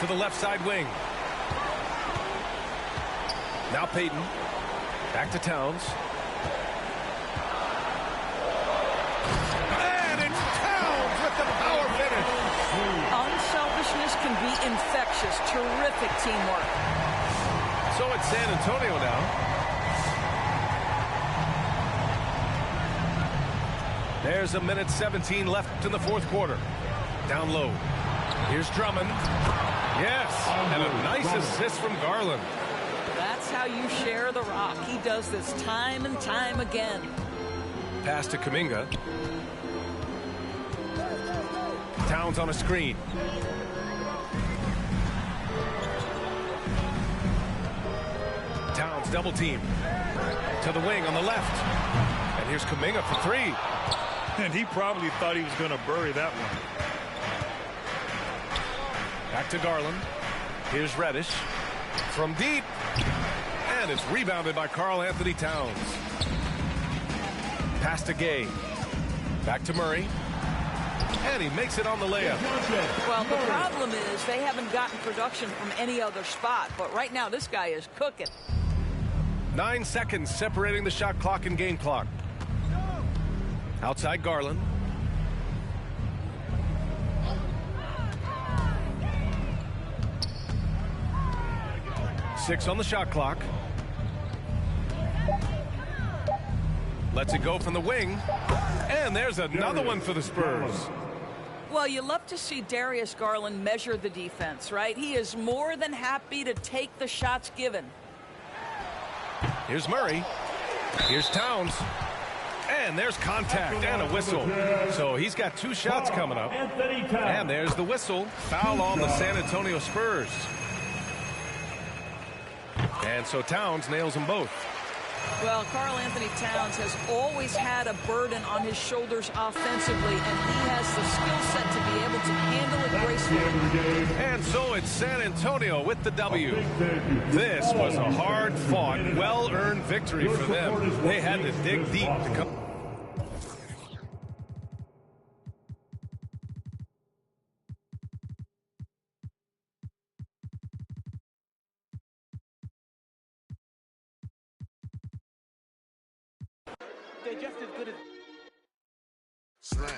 To the left side wing. Now Payton. Back to Towns. And it's Towns with the power finish. Unselfishness can be infectious. Terrific teamwork. So it's San Antonio now. There's a minute 17 left in the fourth quarter. Down low. Here's Drummond. Yes, and a nice assist from Garland. That's how you share the rock. He does this time and time again. Pass to Kuminga. Towns on a screen. Towns double team. To the wing on the left. And here's Kuminga for 3. And he probably thought he was going to bury that one. Back to Garland. Here's Reddish. From deep. And it's rebounded by Karl Anthony Towns. Pass to Gay. Back to Murray. And he makes it on the layup. Well, the problem is they haven't gotten production from any other spot. But right now, this guy is cooking. 9 seconds separating the shot clock and game clock. Outside Garland. Six on the shot clock. Lets it go from the wing. And there's another one for the Spurs. Well, you love to see Darius Garland measure the defense, right? He is more than happy to take the shots given. Here's Murray. Here's Towns. And there's contact and a whistle. So he's got 2 shots coming up. And there's the whistle. Foul on the San Antonio Spurs. And so Towns nails them both. Well, Karl Anthony Towns has always had a burden on his shoulders offensively, and he has the skill set to be able to handle it gracefully. And so it's San Antonio with the W. This was a hard-fought, well-earned victory for them. They had to dig deep to come. They're just as good as... Slam.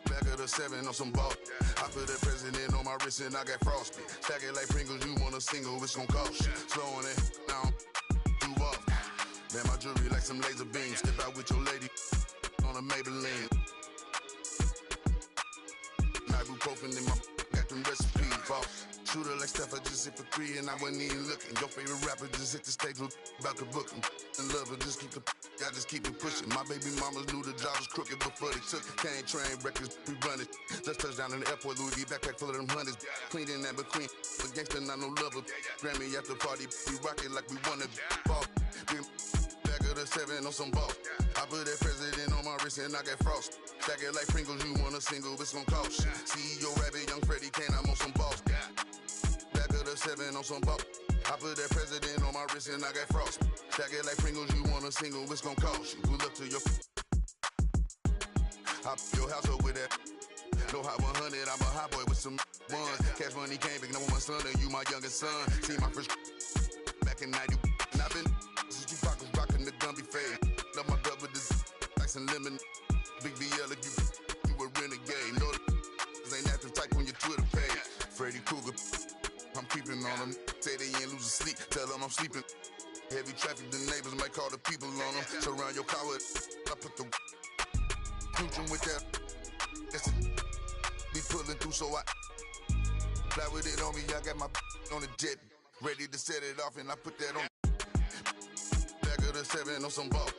Back of the 7 on some ball. I put the president on my wrist and I got frosty. Stack it like Pringles, you want a single, it's gon' cost you. Slowing it down, move off. Man, my jewelry like some laser beams. Step out with your lady on a Maybelline. Ibuprofen in my got them recipes. Boss. Shooter like Steph, I just hit for 3 and I wasn't even looking. Your favorite rapper just hit the stage with about to book him. And love her, just keep the I just keep it pushing. My baby mamas knew the job was crooked before they took it. Can't train records, we run it. Just touched down in the airport, Louis V backpack full of them hundreds. Clean in that between, but gangsta not no lover. Grammy after party, we rock it like we wanna ball. Back of the 7 on some ball. I put that president on my wrist and I got frost. Stack it like Pringles, you want a single, it's gon' cost. CEO Rabbit, young Freddie Kane, I'm on some balls. Back of the 7 on some ball. I put that president on my wrist and I got frost. Stack it like Pringles, you want a single, it's gon' cost you. Good luck to your hop your house up with that. No hot 100, I'm a hot boy with some ones. Cash money came big, number 1 son, and you my youngest son. See my first back in 90. And I've been since you pockets rocking the Gumby fade. Love my gut with this ice and lemon. Big BL if you a renegade. No, this ain't active type on your Twitter page. Freddy Krueger. I'm creeping on them. Say they ain't losing sleep. Tell them I'm sleeping. Heavy traffic, the neighbors might call the people on them. Surround your car with. I put the cruising with that. That's it. Be pulling through, so I fly with it on me. I got my on the jet, ready to set it off, and I put that on. Back of the 7 on some ball.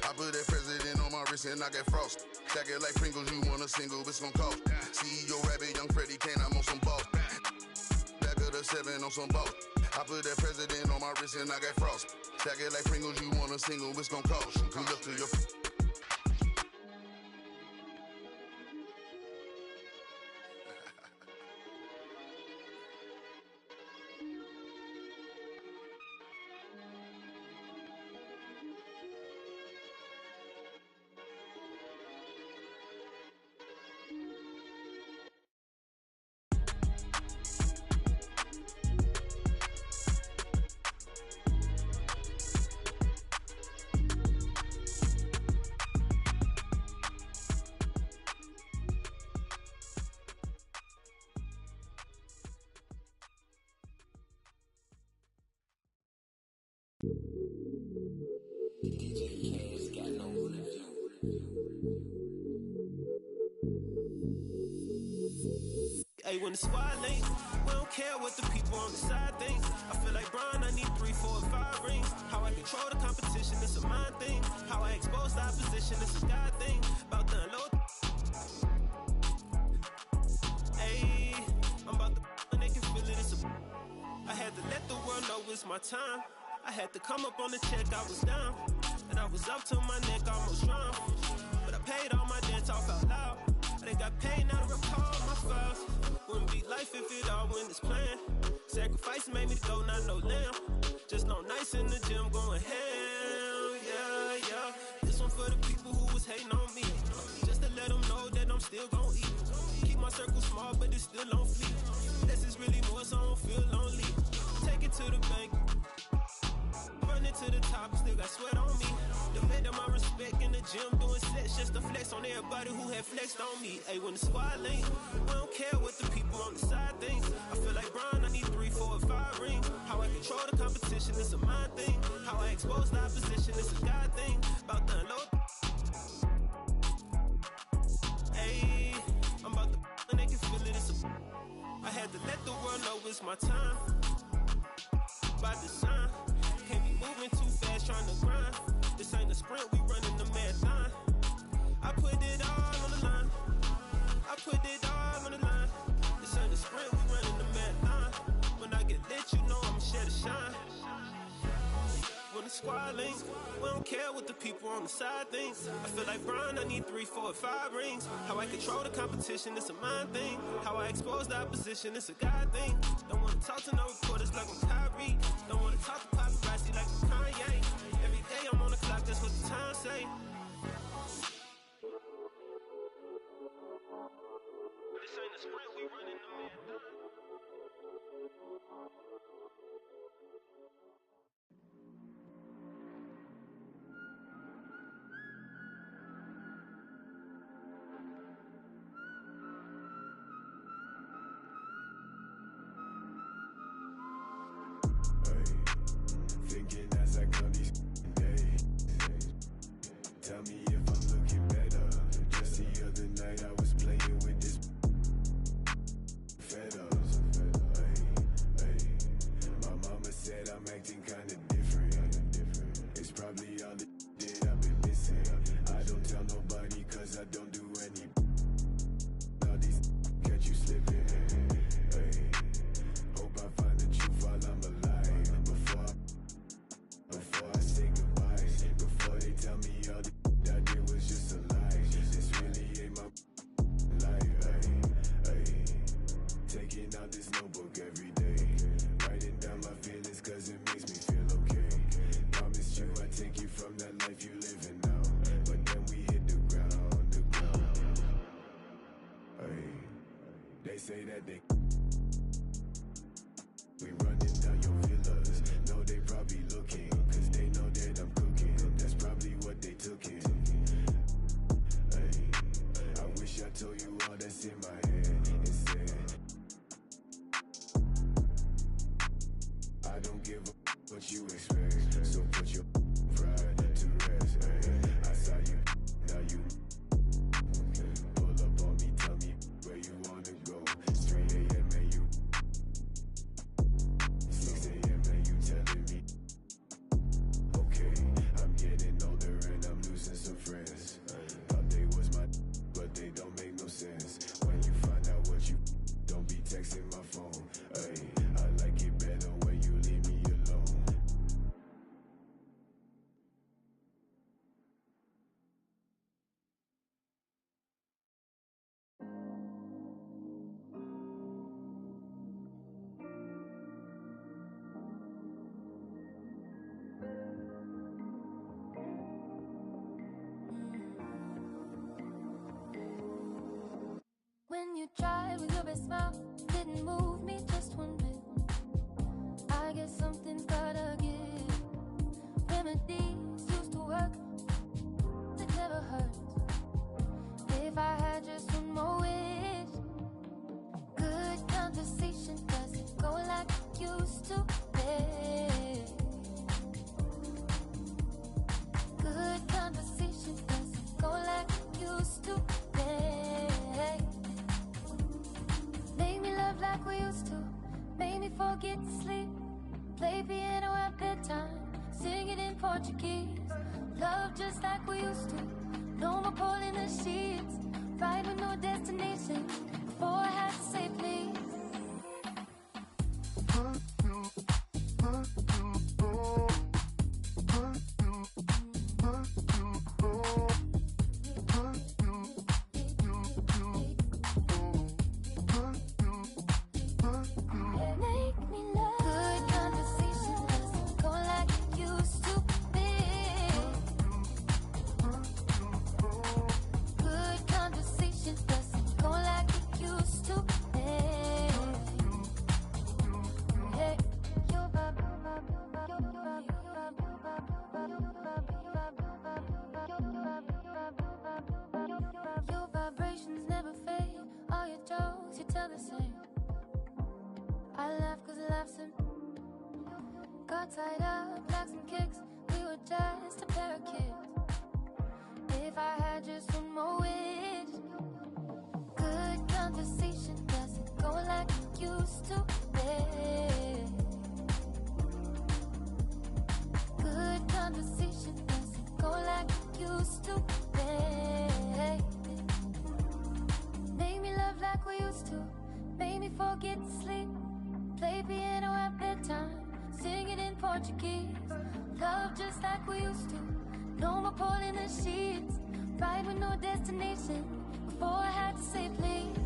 I put that president on my wrist and I got frost. Stack it like Pringles, you want a single, it's gon' cost. CEO Rabbit, young Freddie Kane, I'm on some balls. 7 on some ball. I I put that president on my wrist and I got frost. Stack it like Pringles, you want a single, it's gon' cost you. Good luck to your Hey, when the squad link, we don't care what the people on the side think. I feel like Brian, I need 3, 4, or 5 rings. How I control the competition, it's a mind thing. How I expose the opposition, it's a God thing. About to unload. Hey, I'm about to and they can feel it. I had to let the world know it's my time. I had to come up on the check, I was down. And I was up to my neck, almost drowned. But I paid all my debts off out loud. They got paid, now to recall my files. Wouldn't be life if it all went as planned. Sacrifice made me go, not no lamb. Just no nights in the gym going ham, yeah, yeah. This one for the people who was hating on me. Just to let them know that I'm still gon' eat. Keep my circle small, but it's still on fleek. Less is really more, so I don't feel lonely. Take it to the bank. Running to the top, still got sweat on me. Defending my respect in the gym, doing sets just to flex on everybody who had flexed on me. Hey, when the squad link, we don't care what the people on the side think. I feel like Brian, I need 3, 4, or 5 rings. How I control the competition, it's a mind thing. How I expose the opposition, it's a God thing. About to unload. Hey, I'm about to and they can feel it. I had to let the world know it's my time. By design. Can't be moving too fast, trying to grind. This ain't a sprint, we running the marathon. I put it all on the line. I put it all on the line. This ain't a sprint, we running the marathon. When I get lit, you know I'ma share the shine. When the squad links, we don't care what the people on the side think. I feel like Brian, I need 3, 4, or 5 rings. How I control the competition, it's a mind thing. How I expose the opposition, it's a God thing. Don't wanna talk to no reporters like I'm Kyrie. Don't wanna talk to paparazzi like I'm Kanye. Every day I'm on the clock, that's what the time say. This ain't a sprint, we running the marathon. Thinking as I count these days. Tell me if I'm looking better. Just the other night I was playing with this fed up. My mama said I'm acting kinda different. It's probably all the that I've been missing. I don't tell nobody cause I don't do any. All these catch you slipping. Hope I find the truth while I'm alive. Before I say goodbye, before they tell me all the I did was just a lie. This really ain't my life. Taking out this notebook every day, writing down my feelings cause it makes me feel okay. Promised you I'd take you from that life you living now, but then we hit the ground. They say that we running down your villas. No, they probably looking, cause they know that I'm cooking. That's probably what they took in. I wish I told you all that's in my head instead. I don't give a what you expect, so put your pride to rest. I saw you, now you pull up on me, tell me where you wanna go. It's 3 a.m. and you 6 a.m. and you telling me okay, I'm getting older and I'm losing some friends. Thought they was my but they don't make no sense. When you find out what you don't be texting my phone. I like it better when you leave tried with your best smile. Didn't move me just one bit. I guess something's gotta give. Remedies used to work. It never hurts. If I had just one more wish. Good conversation doesn't go like it used to be. Good conversation doesn't go like it used to be. Make me love like we used to. Make me forget to sleep. Play piano at bedtime. Sing it in Portuguese. Love just like we used to. No more pulling the sheets. Ride with no destination. Before I had to say please. Your vibrations never fade. All your jokes, you tell the same. I laugh cause laughs in. Got tied up like some kicks. We were just a pair of kids. If I had just one more wish. Good conversation doesn't go like it used to be. Good conversation doesn't go like it used to be. Make me love like we used to. Make me forget to sleep. Play piano at bedtime. Sing it in Portuguese. Love just like we used to. No more pulling the sheets. Ride with no destination. Before I had to say please.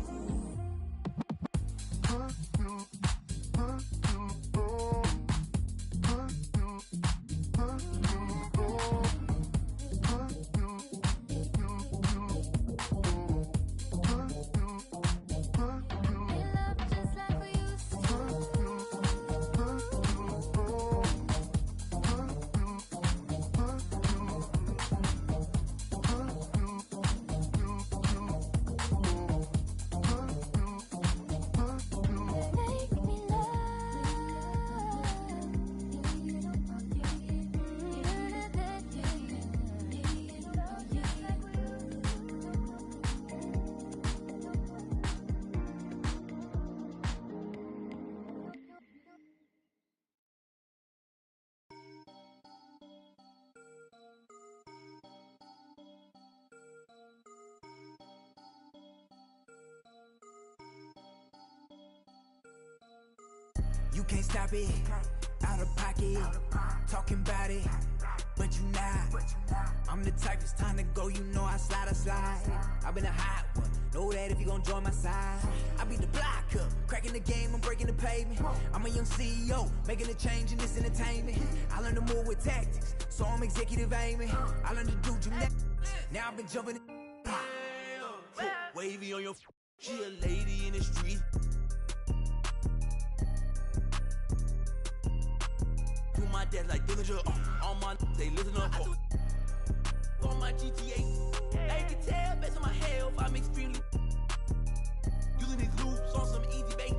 You can't stop it, out of pocket, talking about it, but you not. I'm the type, it's time to go, you know I slide. I've been a hot one, know that if you gon' join my side. I be the block up, cracking the game, I'm breaking the pavement. I'm a young CEO, making a change in this entertainment. I learned to move with tactics, so I'm executive aiming. I learned to do gymnastics, now I've been jumping in. Wavy on your she a lady in the street. My dad like Dillinger, all my they listen up. On my GTA, I can tell based on my health, I'm extremely using these loops on some easy bait.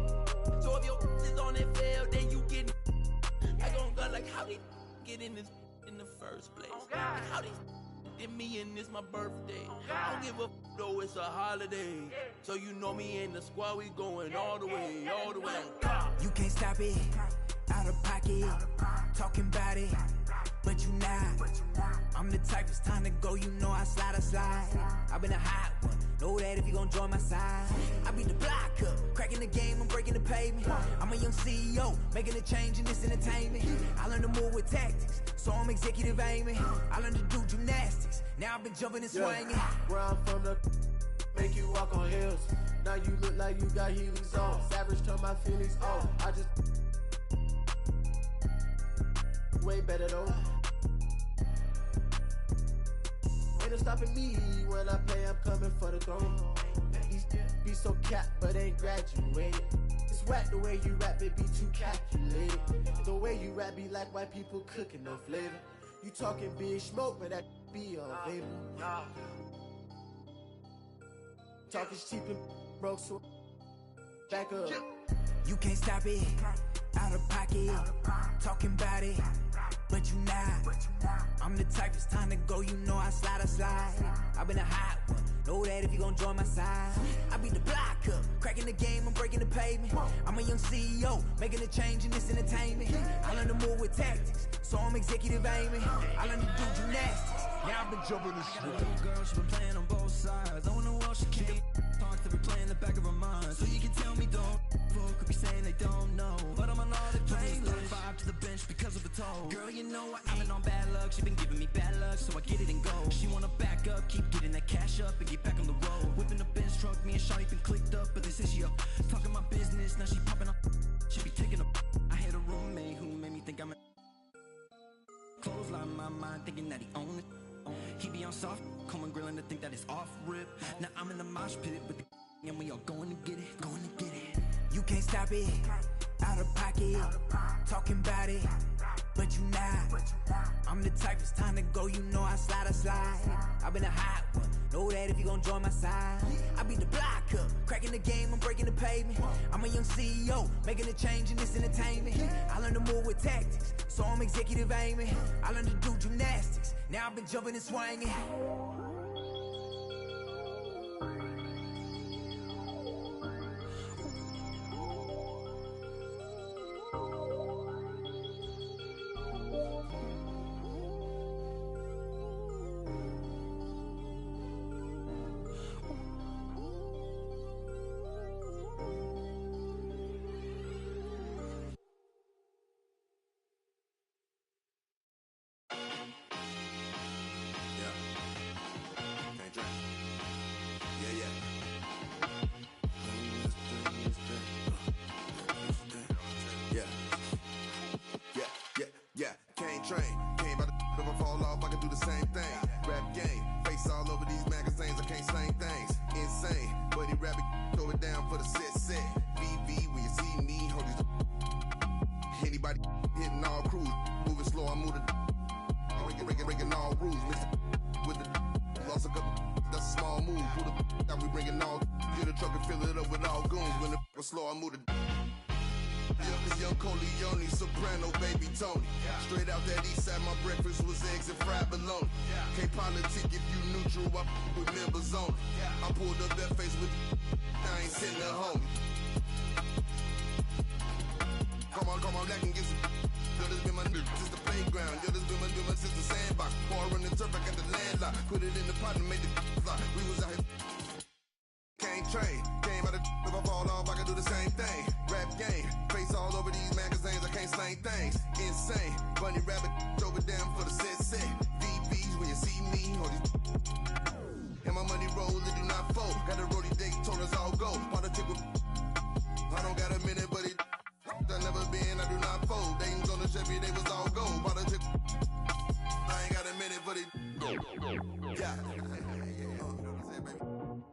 So if your is on that fail, then you get. I gon' go like how they get in this in the first place. Like how they did me and this my birthday. I don't give a though it's a holiday. So you know me and the squad, we going all the way, all the way. You can't stop it. Out of pocket, talking about it, but you not. I'm the type, it's time to go, you know I slide. I've been a hot one, know that if you gon' join my side. I be the block up, cracking the game, I'm breaking the pavement. I'm a young CEO, making a change in this entertainment. I learned to move with tactics, so I'm executive aiming. I learned to do gymnastics, now I've been jumping and swinging. Where I'm from, the make you walk on hills. Now you look like you got Heelys on. Savage turn my feelings off. I just way better though. Ain't no stopping me when I play, I'm coming for the throne. Be so capped, but ain't graduated. It's whack the way you rap, it be too calculated. The way you rap be like white people cooking no flavor. You talking big smoke, but that be a vapor. Talking cheap and broke, so back up. You can't stop it, out of pocket, talking about it, but you not. I'm the type, it's time to go, you know I slide. I've been a hot one, know that if you gon' join my side. I beat the block up, cracking the game, I'm breaking the pavement. I'm a young CEO, making a change in this entertainment. I learned to move with tactics, so I'm executive aiming. I learned to do gymnastics, now I've been jumping this shit. Little girl, she been playing on both sides. I wanna watch she can't talk to be playing the back of her mind. So you can tell me don't fuck, could be saying they don't know, but I'm on all the playlist. 5 to the bench because of the toe. Girl, you know I've been on bad luck. She been giving me bad luck, so I get it and go. She wanna back up, keep getting that cash up and get back on the road. Whipping the Benz truck, me and Shawty been clicked up, but they say she up talking my business. Now she popping up, she be taking up. I had a roommate who made me think I'm a clothesline my mind, thinking that he owned it. He be on soft, coming grilling to think that it's off rip. Now I'm in the mosh pit with the and we all going to get it, going to get it. You can't stop it, out of pocket, talking about it, but you not. I'm the type, it's time to go, you know I slide. I've been a hot one, know that if you gon' join my side. I beat the block up, cracking the game, I'm breaking the pavement. I'm a young CEO, making a change in this entertainment. I learned to move with tactics, so I'm executive aiming. I learned to do gymnastics, now I've been jumping and swinging. Train, came by the if I fall off, I can do the same thing. Rap game, face all over these magazines, I can't slang things. Insane, buddy rabbit, throw it down for the set. VV, when you see me, hold these. Anybody hitting all crews, moving slow, I move the breaking all rules. Mr. with the lost a couple, that's a small move. Who the that we bringing all, get a truck and fill it up with all goons. When the was slow, I move the. Young Coleone, soprano, baby Tony. Straight out that east side, my breakfast was eggs and fried bologna. Can't politic if you neutral, I with members on it. I pulled up that face with I ain't sitting at home. Come on, that can get some. Yo, this been my new, since the playground. Yo, this been my new, since the sandbox. Ball running turf, I got the landlock. Put it in the pot and made the fly. We was out here. Can't train, came out of if I fall off, I can do the same thing. Rap game, face all over these magazines, I can't slang things. Insane, bunny rabbit, throw it down for the set. VBs when you see me, hold these. And my money roll, it do not fold. Got a roadie date, told us all go. Politic with. I don't got a minute, but it. I never been, I do not fold. They was on the Chevy, they was all gold. Politic. I ain't got a minute, but it. Yeah.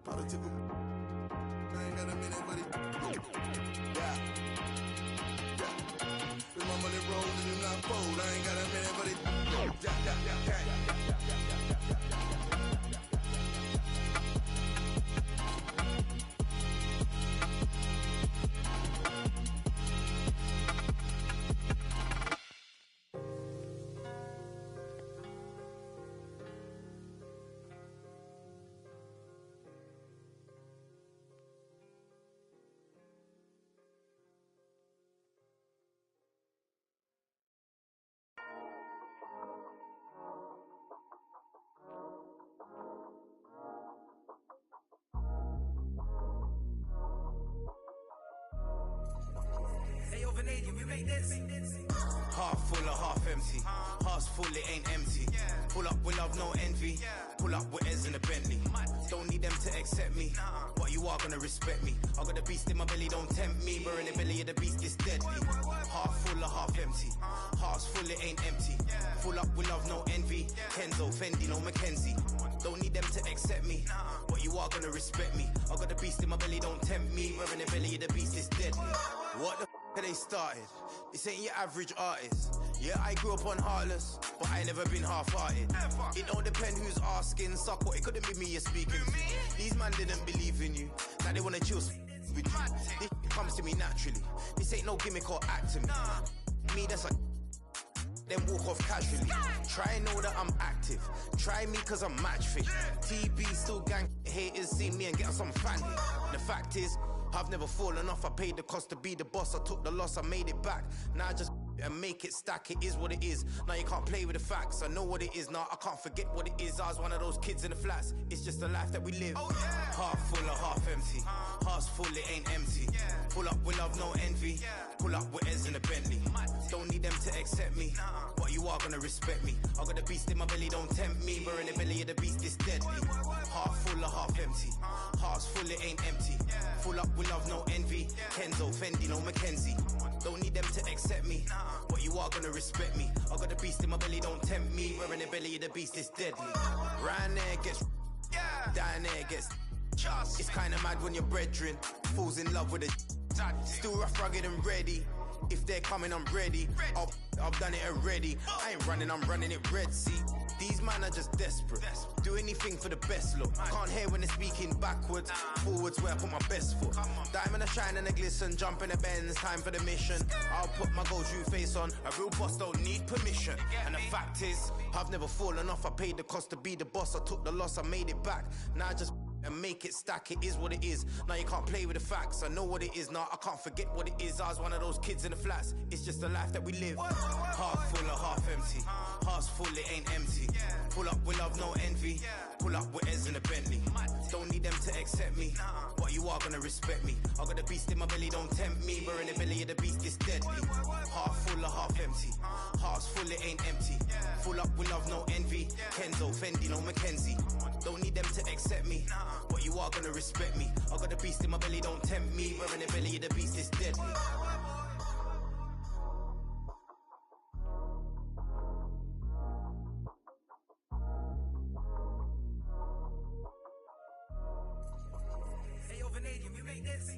Politic with. I ain't got a minute, but it. Yeah. With my money roll, it do not fold. I ain't got a minute, but it. Yeah. Half full or half empty. Heart's full, it ain't empty. Pull up with love, no envy. Pull up with Ez in a Bentley. Don't need them to accept me, but you are gonna respect me. I got the beast in my belly, don't tempt me. We're in the belly of the beast, it's deadly. Half full or half empty. Heart's Hearts full, it ain't empty. Full up with love, no envy. Kenzo, Fendi, no Mackenzie. Don't need them to accept me, but you are gonna respect me. I got the beast in my belly, don't tempt me. We're in the belly of the beast, is deadly. What the f*** they started? This ain't your average artist. Yeah, I grew up on Heartless, but I never been half-hearted. It don't depend who's asking, suck what, it couldn't be me you're speaking to. These man didn't believe in you, now they wanna chill with you. This comes to me naturally. This ain't no gimmick or act to me. Me, that's like then walk off casually. Try know that I'm active. Try me cause I'm match fit. TB still gang haters see me and get on some family. The fact is, I've never fallen off. I paid the cost to be the boss. I took the loss, I made it back. Now I just and make it stack. It is what it is. Now you can't play with the facts. I know what it is now. I can't forget what it is. I was one of those kids in the flats. It's just the life that we live. Half full or half empty. Heart's full, it ain't empty. Pull up with love, no envy. Pull up with Ez in a Bentley. Don't need them to accept me, but you are gonna respect me. I got the beast in my belly, don't tempt me. We're in the belly of the beast, it's deadly. Half full or half empty. Heart's full, it ain't empty. Full up with love, no envy. Kenzo, Fendi, no Mackenzie. Don't need them to accept me, but you are gonna respect me. I got the beast in my belly, don't tempt me. We're in the belly of the beast, it's deadly. Round there gets down there gets. It's kinda mad when your brethren falls in love with a still rough, rugged and ready. If they're coming, I'm ready. I've done it already. I ain't running, I'm running it Red Sea. These man are just desperate. Do anything for the best look. Can't hear when they're speaking backwards. Forwards where I put my best foot. Diamond a shine and a glisten. Jump in the Benz, time for the mission. I'll put my gold true face on. A real boss don't need permission. And the fact is, I've never fallen off. I paid the cost to be the boss. I took the loss, I made it back. Now I just and make it stack, it is what it is. Now you can't play with the facts, I know what it is. Now I can't forget what it is. I was one of those kids in the flats. It's just the life that we live. Half full or half empty. Heart's full, it ain't empty. Pull up with love, no envy. Pull up with Ez in a Bentley. Don't need them to accept me, but you are gonna respect me. I got the beast in my belly, don't tempt me. We're in the belly of the beast, it's deadly. Half full or half empty. Heart's full, it ain't empty. Full up with love, no envy. Kenzo, Fendi, no Mackenzie. Don't need them to accept me, but you are gonna respect me. I got the beast in my belly, don't tempt me. We're in the belly of the beast, it's deadly. Hey, yo, Vanadium, you make this.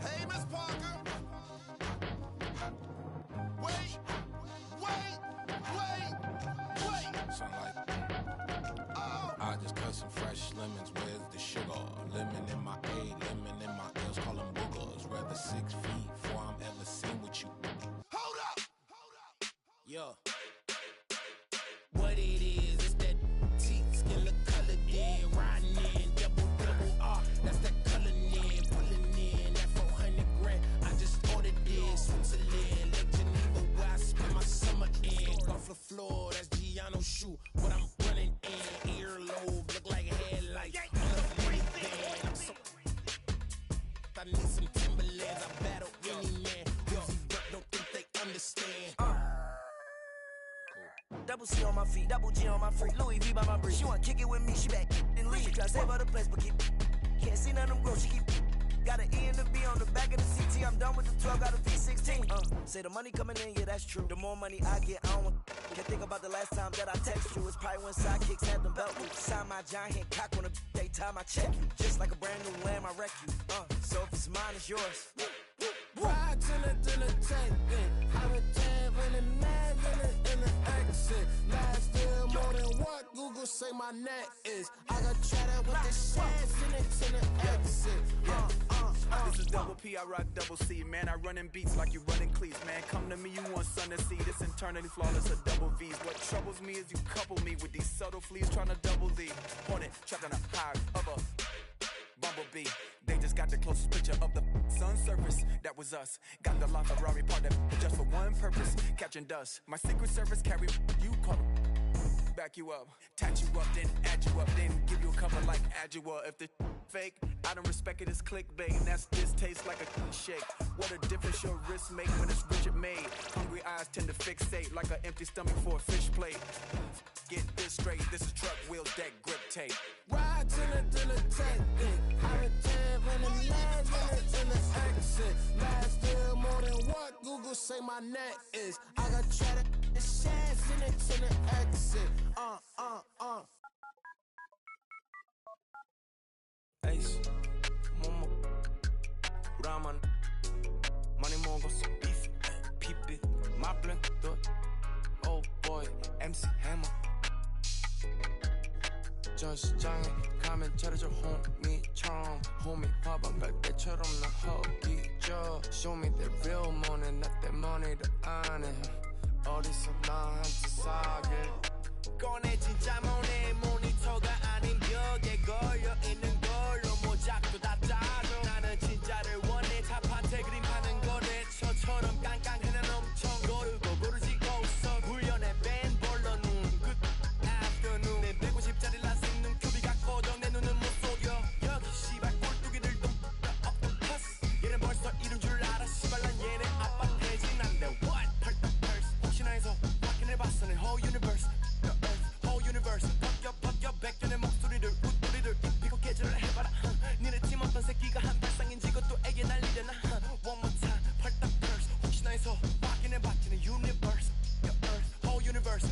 Hey, Miss Parker. Wait. Sound like I just cut some fresh lemons. Where's the sugar? Lemon in my A, lemon in my L's. Call them boogers. Rather 6 feet before I'm ever seen with you. Hold up. Yo. What it is, it's that teeth skin look colored in. Riding in, double R. That's that coloring in, pulling in that 400 grand. I just ordered this, Switzerland, Lake Geneva, where I spend my summer in. Off the floor, that's Giano shoe. What I'm running in, earlobe, look like headlights. I'm so I need some Timberlands, I battle any man. Uzi but don't think they understand. Double C on my feet, double G on my freak, Louis V by my breed. She wanna kick it with me, she back and leave. She try to save her the place, but can't see none of them grow. She keep got an E and a B on the back of the CT. I'm done with the 12, got a V16. Say the money coming in, yeah, that's true. The more money I get, I don't want. Can't think about the last time that I text you. It's probably when sidekicks had them belt loops. Sign my giant cock on the they time I check you. Just like a brand new lamb, I wreck you. So if it's mine, it's yours. Ride to the tank, I'm a tab in the mag in the exit. Last year more than what Google say my net is. I got chatter with the shares in it to the exit. This is double P, I rock double C. Man, I run in beats like you running cleats. Man, come to me, you want something to see. This internally flawless, a double V's. What troubles me is you couple me with these subtle fleas trying to double D. Hornet, trapped on a high of a bumblebee. They just got the closest picture of the sun's surface. That was us. Got the La Ferrari part that just for one purpose, catching dust. My secret service carry you call them. Back you up, tat you up, then add you up, then give you a cover like Adjua. If the fake, I don't respect it as clickbait, and that's this tastes like a shake. What a difference your wrist make when it's Richard made. Hungry eyes eyes tend to fixate like an empty stomach for a fish plate. Get this straight, this is truck wheels, deck grip tape. Ride to the tactic. I'm a tab when the last minute in the exit. Last deal more than what Google say my net is. I got cheddar, the shares in it to the exit. Ace, mama, Raman, money 먹었어 beef, 피피, my blink, oh boy, MC Hammer. 저 시장에 가면 차려줘 호미처럼 호미 밥은 갈 때처럼 나 허기져. Show me that real money, not that money를 안 해. 어디서 나한테 사길. 꺼내 진짜 모네 모니터가 아닌 벽에 걸려 있는 걸로 모작도 다 짜줘. 나는 진짜를 원해. 자판테 그림 하는 거래. 저처럼 깡깡해는 엄청 고르고 고르지고 서 훈련에 밴 볼러 눈끝 afternoon. 내 150짜리 라식 눈 큐비가 고정. 내 눈은 못 속여. 여기 씨발 꼴뚜기들도 octopus. 얘는 벌써 이름 줄 알아. 씨발 난 얘네 아빠 대신한데 what? 펄떡펄스 혹시나 해서 확인해봤어 내 whole universe. Whole universe 벗겨 백전의 목소리들 웃소리들 입히고 개질을 해봐라. 니네 팀 어떤 새끼가 한 발상인지 그것도 애게 날리려나. One more time 펄떡 curse 혹시나 해서 확인해봤지 내 universe. Whole universe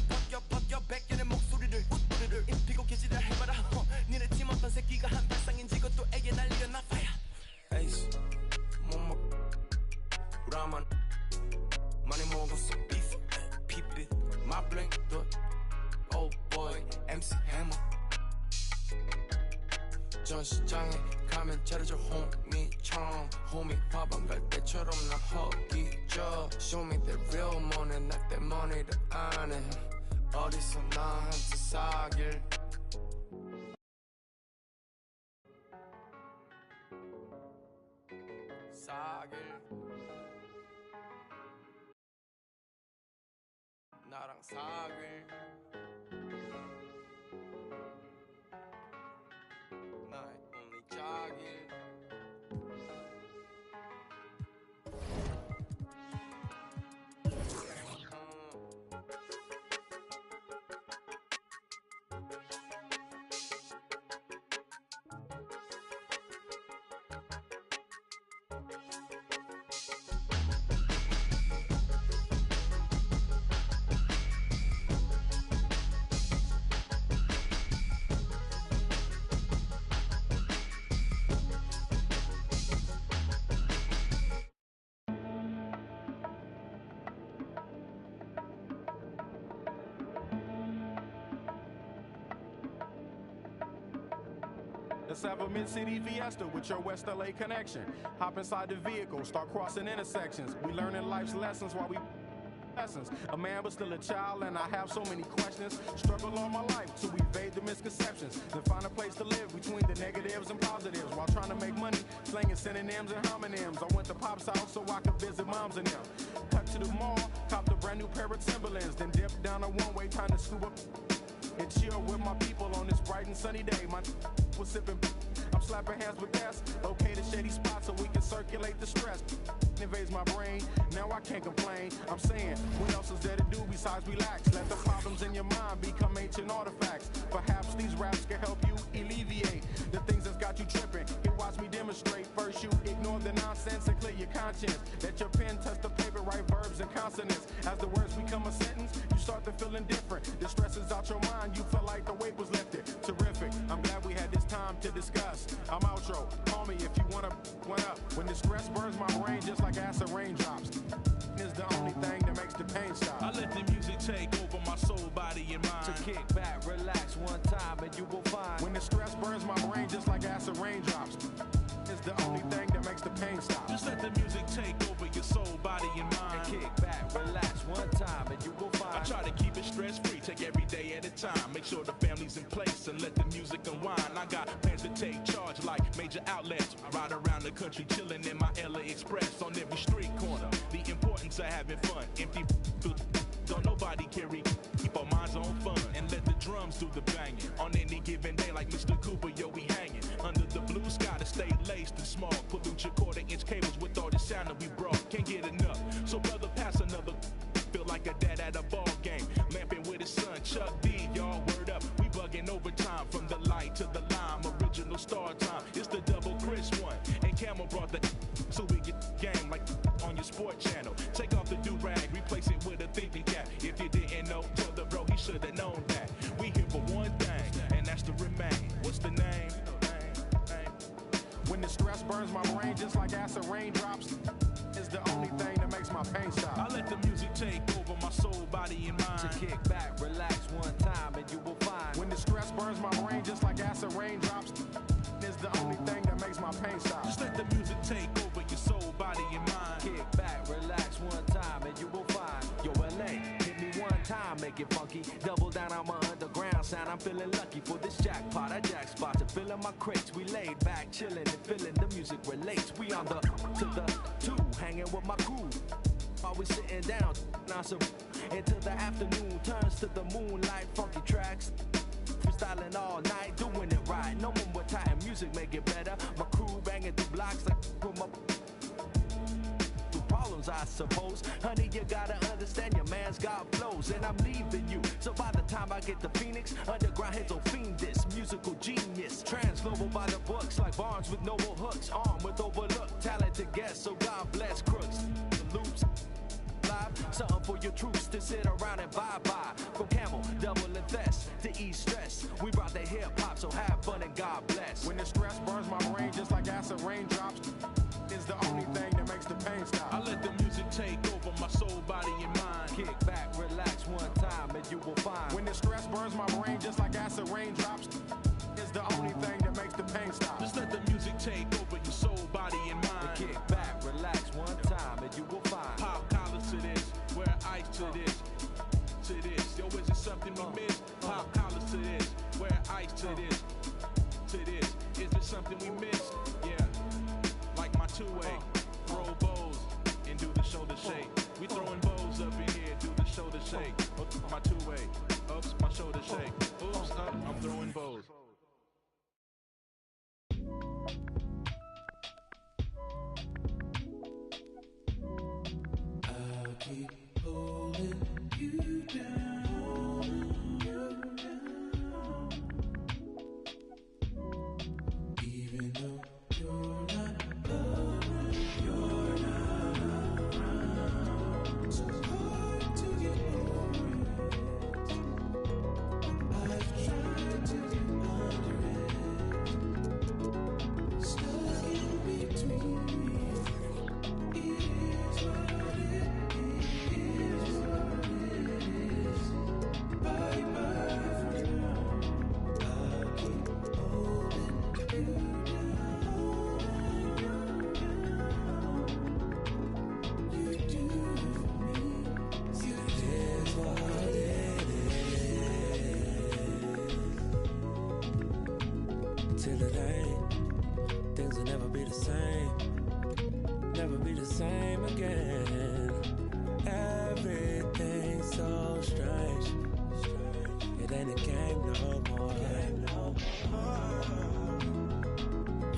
벗겨 백전의 목소리들 웃소리들 입히고 개질을 해봐라. 니네 팀 어떤 새끼가 한 발상인지 그것도 애게 날리려나. Fire. Ace, mama, Raman, money 먹었어 beef, 피피, my blink, oh boy, MC Hammer. 저 시장에 가면 차려줘 호미처럼 호미 밥은 갈 때처럼 나 허기져. Show me that real money, not that money를 안 해. 어디서 나한테 사길. 사길. 나랑 사길. 나의 only 자길. Let's have a mid-city fiesta with your West LA connection. Hop inside the vehicle, start crossing intersections. We learning life's lessons while we lessons. A man but still a child and I have so many questions. Struggle all my life to evade the misconceptions. Then find a place to live between the negatives and positives. While trying to make money, slanging synonyms and homonyms. I went to Pop's house so I could visit moms and them. Cut to the mall, copped a brand new pair of Timberlands. Then dipped down a one-way, time to scoop up and chill with my people on this bright and sunny day. My was sipping, I'm slapping hands with gas. Locate a shady spot so we can circulate the stress. Invades my brain, now I can't complain. I'm saying, what else is there to do besides relax? Let the problems in your mind become ancient artifacts. Perhaps these raps can help you alleviate the things that's got you tripping. Here, watch me demonstrate. First, you ignore the nonsense and clear your conscience. Let your pen touch the paper, write verbs and consonants. As the words become a sentence, you start to feel indifferent. The stress is out your mind, you feel like the weight was lifted. Terrific, I'm glad we had this time to discuss. I'm outro, call me if you wanna one up. When the stress burns my brain just like acid raindrops, is the only thing that makes the pain stop. I let the music take over my soul, body, and mind. To kick back, relax one time and you will find. When the stress burns my brain just like acid raindrops, is the only thing that makes the pain stop. Just let the music take over your soul, body, and mind. And kick back, relax one time and you will find. I try to keep it stress-free, take every day at a time. Make sure the family's in place and let the music unwind. I got plans to take charge like major outlets. I ride around the country chilling in my LA Express on every street corner. The importance of having fun. Empty don't nobody carry. Keep our minds on fun and let the drums do the banging. On any given day like Mr. Cooper, yo, we hanging. Under the blue sky to stay laced and small. Pollute your quarter-inch cables with all the sound that we brought. Can't get enough. So brother, pass another. Feel like a dad at a ball game. Lamping with his son, Chuck D, y'all word up. We bugging overtime from the light to the lime. Original star time, it's the double Chris one. And Camel brought the so we get game like on your sport channel. Take off the do-rag, replace it with a thinking cap. If you didn't know, tell the bro he should have known that. We here for one thing, and that's to remain. What's the name? When the stress burns my brain just like acid raindrops, is the only thing that makes my pain stop. I let the music take over my soul, body, and mind. To kick back, relax one time, and you will find. When the stress burns my brain just like acid raindrops, is the only thing that makes my pain stop. Just let the music take over your soul, body, and mind. Kick back, relax one time, and you will find. Yo, LA, hit me one time, make it funky. Double down on my underground sound. I'm feeling lucky for this jackpot. I jack spot to fill in my crates. We laid back, chilling and feeling the music relates. We on the to the two, hanging with my crew. Always sitting down, until the afternoon turns to the moonlight. Funky tracks, freestyling all night, doing it right. No one with tight music make it better. My crew banging through blocks like from up. Problems, I suppose. Honey, you gotta understand your man's got flows, and I'm leaving you. So by the time I get to Phoenix, underground heads will fiend this musical genius. Trans-global by the books, like Barnes with noble hooks, armed with overlooked talented guests. So God bless crooks. The loops live, something for your troops to sit around and bye-bye. From Camel, double and Thess to ease stress. We brought the hip-hop, so have fun and God bless. When the stress burns my brain just like acid raindrops, is the only thing that makes the pain stop. I let the music take over my soul, body, and mind. Kick back, relax one time, and you will find. When the stress burns my brain just like acid raindrops, is the only thing that makes the pain stop. Just let the music take over your soul, body, and mind. Kick back, relax one time, and you will find. Pop collars to this, wear ice to this, to this. Yo, is it something we miss? Pop collars to this, wear ice to this, to this. Is it something we missed? Yeah. Like my two-way, throw bows and do the shoulder shake. We throwing bows up in here, do the shoulder shake. My two-way, oops, my shoulder shake. Oops, up, I'm throwing bows. I'll keep holding you down, even though you're not around, so hard to get over it. I've tried to get under it, stuck in between. It is what it is what it is. Bye bye for now. I'll keep holding you down. You do it for me. It is what it is. Till it ain't, things will never be the same. Never be the same again. Everything's so strange. It ain't a game no more.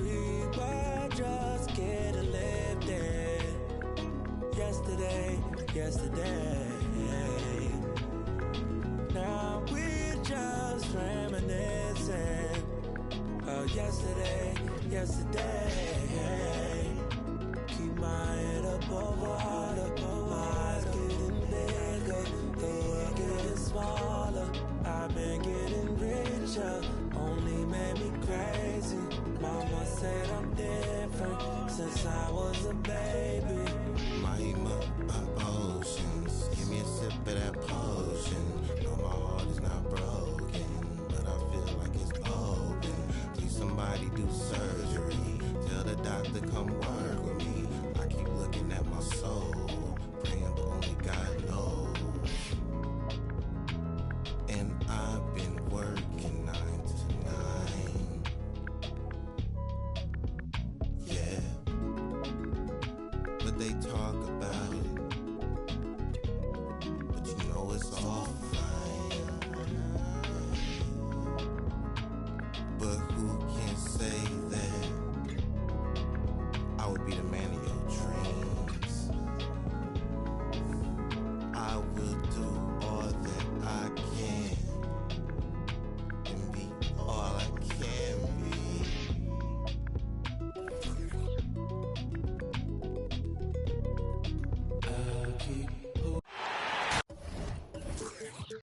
We were just getting lifted. Yesterday. Now we're just reminiscing. Oh, yesterday. Keep my head up over water. My eyes getting bigger, the world getting smaller. I've been getting richer, only made me crazy. Mama said I'm different since I was a baby. Mahima, my oceans. Give me a sip of that potion. No, my heart is not broken, but I feel like it's open. Please, somebody do surgery. Tell the doctor come work with me. I keep looking at my soul, praying but only God knows. And I've been working 9 to 9. Yeah. But they talk about it, but you know it's all fine.